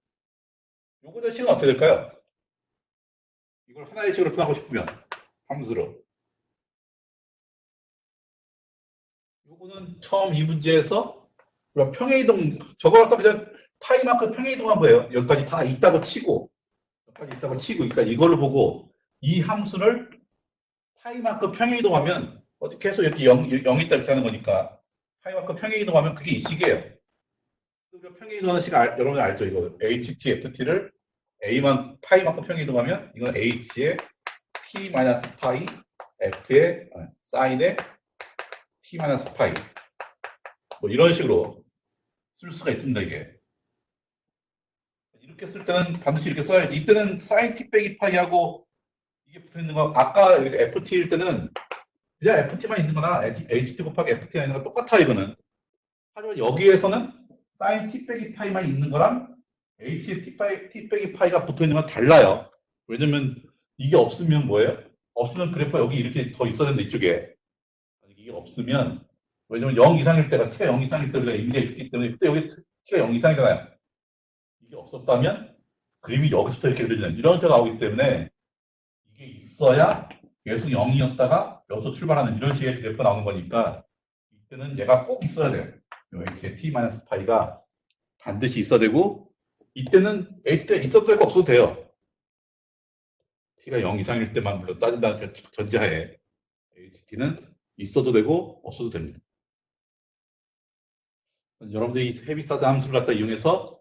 요거의 식은 어떻게 될까요? 이걸 하나의 식으로 표현하고 싶으면 함수로 요거는 처음 이 문제에서 평행이동 저거 갖다 그냥 파이만큼 평행이동한 거예요. 여기까지 다 있다고 치고 그러니까 이걸로 보고 이 함수를 파이만큼 평행이동하면 계속 이렇게 0 있다 이렇게 하는 거니까 파이만큼 평행이동하면 그게 이 식이에요. 우리가 평행이동하는 식 여러분 알죠? 이거 HT, FT를 파이만큼 평행이동하면 이건 H의 T 파이, F의 사인의 T 파이 뭐 이런 식으로 쓸 수가 있습니다. 이게 이렇게 쓸 때는 반드시 이렇게 써야지. 이때는 사인 T 빼기 파이하고 이게 붙어있는 거 아까 FT일 때는 그냥 FT만 있는 거나 HT 곱하기 FT가 있는 거 똑같아 이거는. 하지만 여기에서는 사인 T 빼기 파이만 있는 거랑 H T 빼기 파이가 붙어 있는 건 달라요. 왜냐면 이게 없으면 뭐예요? 없으면 그래프가 여기 이렇게 더 있어야 되는데 이쪽에 이게 없으면 왜냐면 0 이상일 때가 T가 0 이상일 때 우리가 의미가 있기 때문에 그때 여기 T가 0 이상이잖아요. 이게 없었다면 그림이 여기서부터 이렇게 그려지는 이런 식으로 나오기 때문에 이게 있어야 계속 0이었다가 여기서 출발하는 이런 식의 그래프가 나오는 거니까 이때는 얘가 꼭 있어야 돼요. 이렇게 T-파이가 반드시 있어야 되고 이때는 H가 있어도 되고 없어도 돼요. T가 0 이상일 때만 물론 따진다는 전제하에 HT는 있어도 되고 없어도 됩니다. 여러분들이 헤비사드 함수를 갖다 이용해서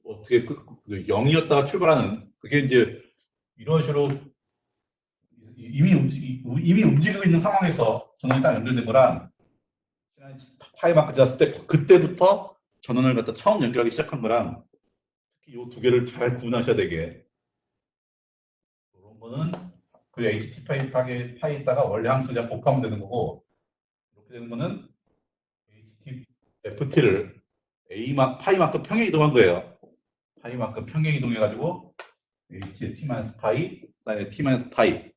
어떻게 0이었다가 출발하는 그게 이제 이런 식으로 이미 움직이고 있는 상황에서 전원이 딱 연결된 거랑 파이마크 지났을 때 그때부터 전원을 갖다 처음 연결하기 시작한 거랑 특히 이 두 개를 잘 구분하셔야 되게 이런 거는 그 HT 파이에다가 원래 함수 그냥 곱하면 되는 거고 이렇게 되는 거는 HT FT를 파이만큼 평행 이동한 거예요. 파이만큼 평행 이동해가지고 h의 t 마이너스 파이, 사인의 t 마이너스 파이.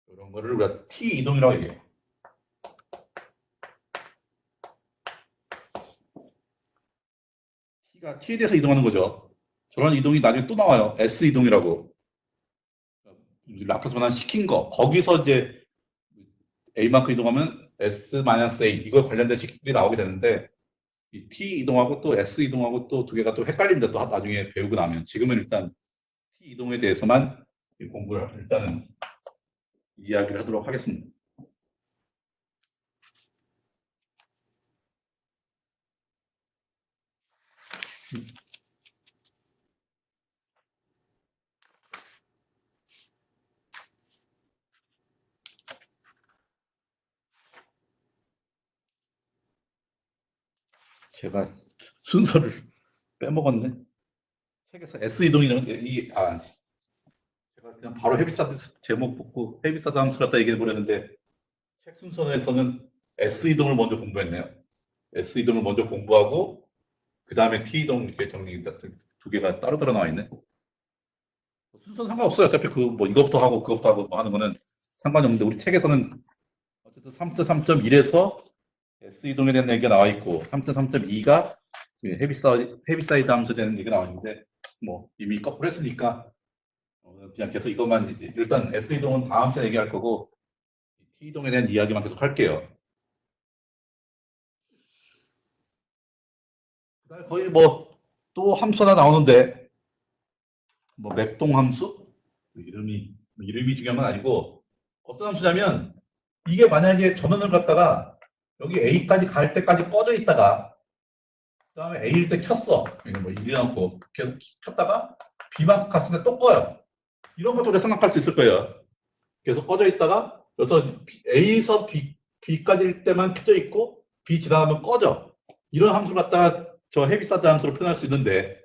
이런 거를 우리가 t 이동이라고 얘기해요. t가 t에 대해서 이동하는 거죠. 저런 이동이 나중에 또 나와요. s 이동이라고. 라플라스 변환 시킨 거. 거기서 이제 a만큼 이동하면 s-a 이거 관련된 식들이 나오게 되는데 이 t 이동하고 또 s 이동하고 또 두 개가 또 헷갈립니다. 또 나중에 배우고 나면. 지금은 일단 t 이동에 대해서만 공부를 일단은 이야기를 하도록 하겠습니다. 제가 순서를 빼먹었네. 책에서 S 이동이라는 제가 그냥 바로 헤비사드 제목 뽑고 헤비사드 함수 갖다 얘기해 보려는데 책 순서에서는 S 이동을 먼저 공부했네요. S 이동을 먼저 공부하고 그 다음에 T 이동 이렇게 정리 두 개가 따로 나와 있네. 순서는 상관없어요. 어차피 그 뭐 이것부터 하고 그것부터 하고 뭐 하는 거는 상관이 없는데 우리 책에서는 어쨌든 3.3.1에서 S 이동에 대한 얘기가 나와 있고 3.3.2가 헤비사이드 함수에 대한 얘기가 나와 있는데 뭐 이미 거꾸로 했으니까 그냥 계속 이것만 일단 S 이동은 다음 시간에 얘기할 거고 T 이동에 대한 이야기만 계속 할게요. 거의 뭐 또 함수 하나 나오는데 뭐 맵동 함수 이름이 중요한 건 아니고 어떤 함수냐면 이게 만약에 전원을 갖다가 여기 A까지 갈 때까지 꺼져 있다가 그 다음에 A일 때 켰어. 이거 뭐 이래놓고 계속 켰다가 B만 갔을 때 또 꺼요. 이런 것도 우리가 생각할 수 있을 거예요. 계속 꺼져 있다가 여기서 A에서 B까지일 때만 켜져 있고 B 지나가면 꺼져. 이런 함수를 갖다가 저 헤비사드 함수로 표현할 수 있는데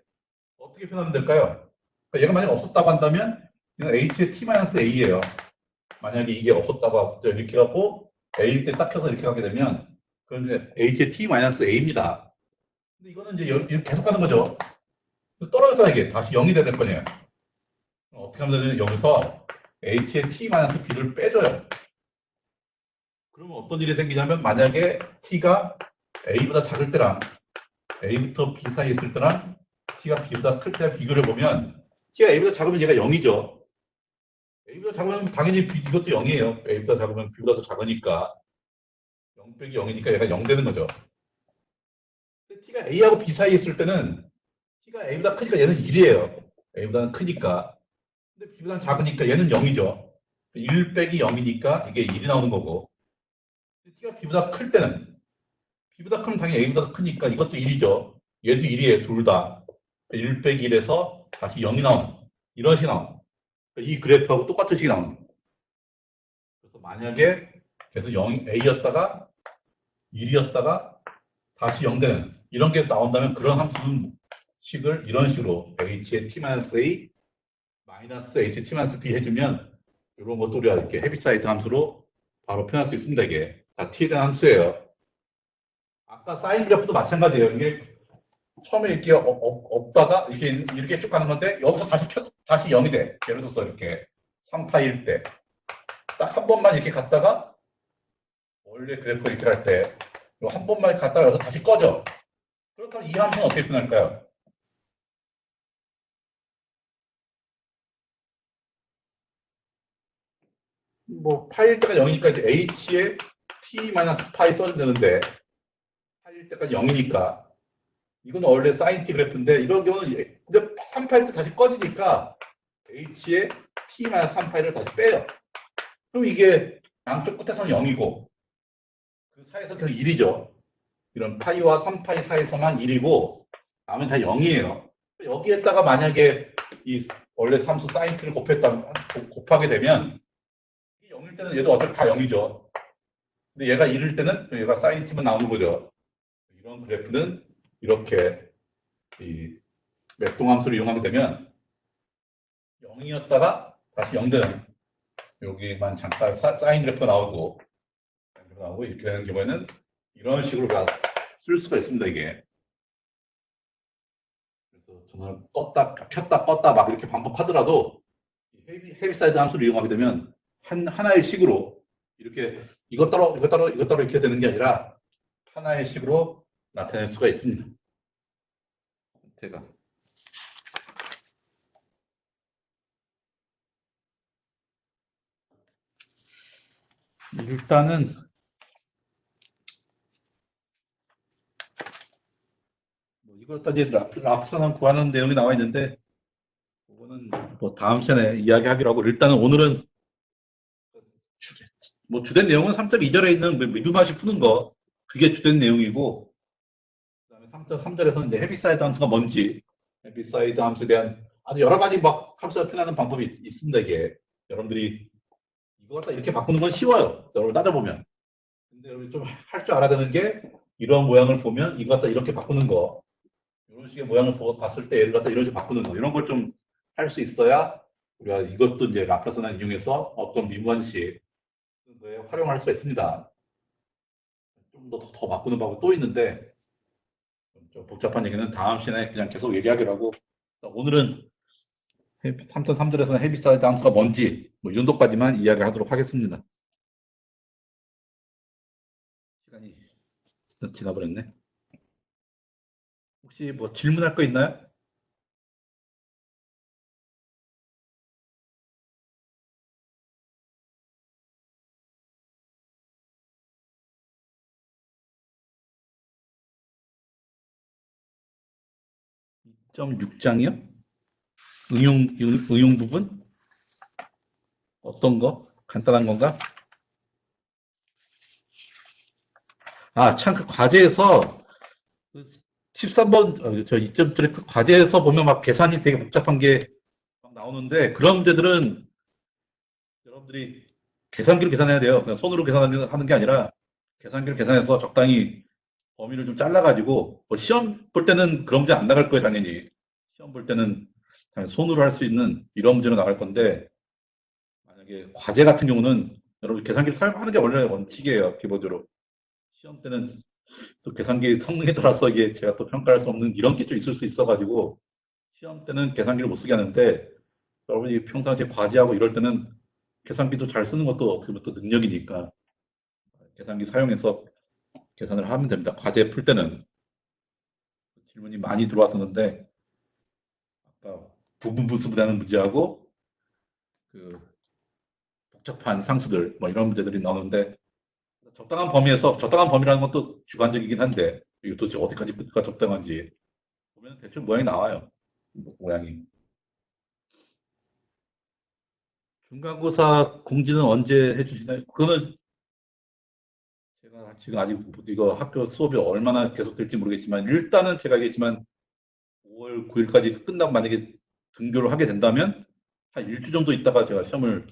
어떻게 표현하면 될까요? 그러니까 얘가 만약 없었다고 한다면 이건 H의 T-A예요. 만약에 이게 없었다고 이렇게 갖고 A일 때 딱 켜서 이렇게 하게 되면 그건 H의 T-A입니다. 근데 이거는 이제 이렇게 계속 가는 거죠. 떨어졌다 이게 다시 0이 돼야 될 거냐. 어떻게 하면 되냐면 여기서 H의 T-B를 빼줘요. 그러면 어떤 일이 생기냐면 만약에 T가 A보다 작을 때랑 A부터 B 사이에 있을 때랑 T가 B보다 클 때 비교를 보면 T가 A보다 작으면 얘가 0이죠. A보다 작으면 당연히 이것도 0이에요. A보다 작으면 B보다 더 작으니까 0 빼기 0이니까 얘가 0 되는 거죠. 근데 T가 A하고 B 사이에 있을 때는 T가 A보다 크니까 얘는 1이에요. A보다는 크니까. 근데 B보다는 작으니까 얘는 0이죠. 1 빼기 0이니까 이게 1이 나오는 거고 T가 B보다 클 때는 B보다 크면 당연히 A보다 크니까 이것도 1이죠. 얘도 1이에요. 둘 다. 1 빼기 1에서 다시 0이 나오는 이런 식이 나오는 이 그래프하고 똑같은 식이 나오는 거예요. 그래서 만약에 계속 0, A였다가 1이었다가 다시 0 되는 이런 게 나온다면 그런 함수는 식을 이런 식으로 H의 T-A 마이너스 H의 T-B 해주면 이런 것도 우리가 이렇게 헤비사이드 함수로 바로 표현할 수 있습니다. 이게 자 T에 대한 함수예요. 아까 사인 그래프도 마찬가지예요. 이게 처음에 이렇게 없다가 이렇게 쭉 가는 건데 여기서 다시 0이 돼. 예를 들어서 이렇게 3파일 때 딱 한 번만 이렇게 갔다가 원래 그래프 이렇게 할 때 한 번만 갔다가 여기서 다시 꺼져. 그렇다면 이 함수는 어떻게 표현할까요? 뭐 파일 때가 0이니까 이제 h의 t-파이 써주면 되는데 파일 때까지 0이니까 이건 원래 사인 t 그래프인데 이런 경우는 근데 3파일 때 다시 꺼지니까 h의 t-3파이를 다시 빼요. 그럼 이게 양쪽 끝에서는 0이고 그 사이에서 계속 1이죠. 이런 파이와 3파이 사이에서만 1이고 나머지 다 0이에요. 여기에다가 만약에 이 원래 함수 사인 t를 곱하게 되면 0일 때는 얘도 어차피 다 0이죠. 근데 얘가 1일 때는 얘가 사인 t만 나오는 거죠. 이런 그래프는 이렇게 이 맵동함수를 이용하게 되면 0이었다가 다시 0 되는 여기만 잠깐 사인 그래프가 나오고 이렇게 되는 경우에는 이런 식으로 쓸 수가 있습니다. 이게 그래서 저는 켰다 껐다 막 이렇게 반복하더라도 헤비사이드 함수를 이용하게 되면 하나의 식으로 이렇게 이것 따로 이것 따로 이것 따로 이렇게 되는 게 아니라 하나의 식으로 나타낼 수가 있습니다. 제가 일단은 뭐 이걸 따지 랍선언 구하는 내용이 나와 있는데 그거는 뭐 다음 시간에 이야기하기로 하고 일단은 오늘은 뭐 주된 내용은 3.2절에 있는 미분방식 푸는 거 그게 주된 내용이고 그다음에 3.3절에서는 이제 헤비사이드 함수가 뭔지 헤비사이드 함수에 대한 아주 여러 가지 막 함수를 표현하는 방법이 있습니다. 이게 여러분들이 이걸 딱 이렇게 바꾸는 건 쉬워요. 여러분 따져보면. 근데 여러분 좀 할 줄 알아야 되는 게 이런 모양을 보면 이거 갖다 이렇게 바꾸는 거 이런 식의 모양을 봤을 때 얘를 갖다 이런 식으로 바꾸는 거 이런 걸 좀 할 수 있어야 우리가 이것도 이제 라플라스를 이용해서 어떤 미분식 활용할 수가 있습니다. 좀 더 바꾸는 방법이 또 있는데 좀 복잡한 얘기는 다음 시간에 그냥 계속 얘기하기로 하고 오늘은 3.3절에서는 헤비사이드 함수가 뭔지 뭐 이 정도까지만 이야기를 하도록 하겠습니다. 시간이 지나버렸네. 혹시 뭐 질문할 거 있나요? 2.6장이요? 응용 부분? 어떤 거? 간단한 건가? 아, 참, 그 과제에서 13번, 저 2.3 그 과제에서 보면 막 계산이 되게 복잡한 게 막 나오는데 그런 문제들은 여러분들이 계산기로 계산해야 돼요. 그냥 손으로 계산하는 게 아니라 계산기로 계산해서 적당히 범위를 좀 잘라가지고 뭐 시험 볼 때는 그런 문제 안 나갈 거예요, 당연히. 시험 볼 때는 당연히 손으로 할 수 있는 이런 문제로 나갈 건데 만약에 과제 같은 경우는 여러분 계산기를 사용하는 게 원래 원칙이에요, 기본적으로. 시험 때는 또 계산기 성능에 따라서 이게 제가 또 평가할 수 없는 이런 게 좀 있을 수 있어가지고 시험 때는 계산기를 못 쓰게 하는데 여러분이 평상시에 과제하고 이럴 때는 계산기도 잘 쓰는 것도 어떻게 보면 또 능력이니까 계산기 사용해서 계산을 하면 됩니다. 과제 풀 때는 질문이 많이 들어왔었는데 아까 부분 분수분해하는 문제하고 그 복잡한 상수들 뭐 이런 문제들이 나오는데 적당한 범위에서 적당한 범위라는 것도 주관적이긴 한데 이게 도대체 어디까지 끝가 적당한지 보면 대충 모양이 나와요. 모양이. 중간고사 공지는 언제 해주시나요? 그거는 제가 지금 아직 이거 학교 수업이 얼마나 계속될지 모르겠지만 일단은 제가 얘기했지만 5월 9일까지 끝나고 만약에 등교를 하게 된다면 한 일주 정도 있다가 제가 시험을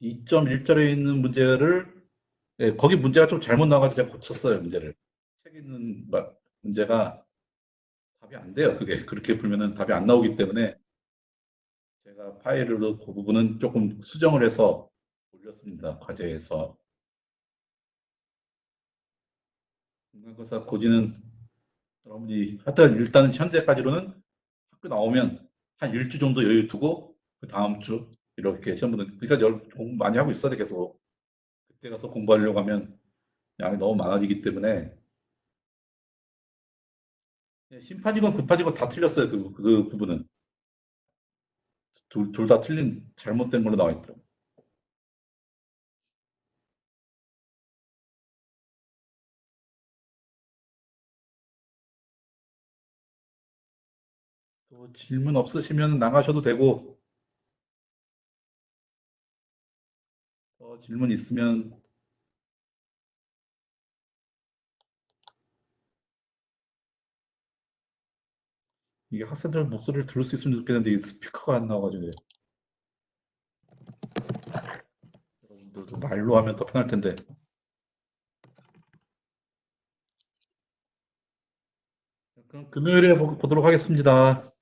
2.1절에 있는 문제를 예, 거기 문제가 좀 잘못 나와가지고 제가 고쳤어요 문제를. 책에 있는 문제가 답이 안 돼요. 그게 그렇게 풀면은 답이 안 나오기 때문에 제가 파일로 그 부분은 조금 수정을 해서 올렸습니다. 과제에서. 중간고사 고지는 여러분이 하여튼 일단은 현재까지로는 학교 나오면 한 일주 정도 여유 두고 그 다음 주 이렇게 시험보는 그러니까 공부 많이 하고 있어야 돼 계속. 그때 가서 공부하려고 하면 양이 너무 많아지기 때문에 심판이건 급판이건 다 틀렸어요. 그 부분은 둘 다 틀린 잘못된 걸로 나와 있더라고요. 또 질문 없으시면 나가셔도 되고 질문 있으면 이게 학생들 목소리를 들을 수 있으면 좋겠는데 이 스피커가 안 나와가지고 여러분들도 말로 하면 더 편할 텐데 그럼 금요일에 보도록 하겠습니다.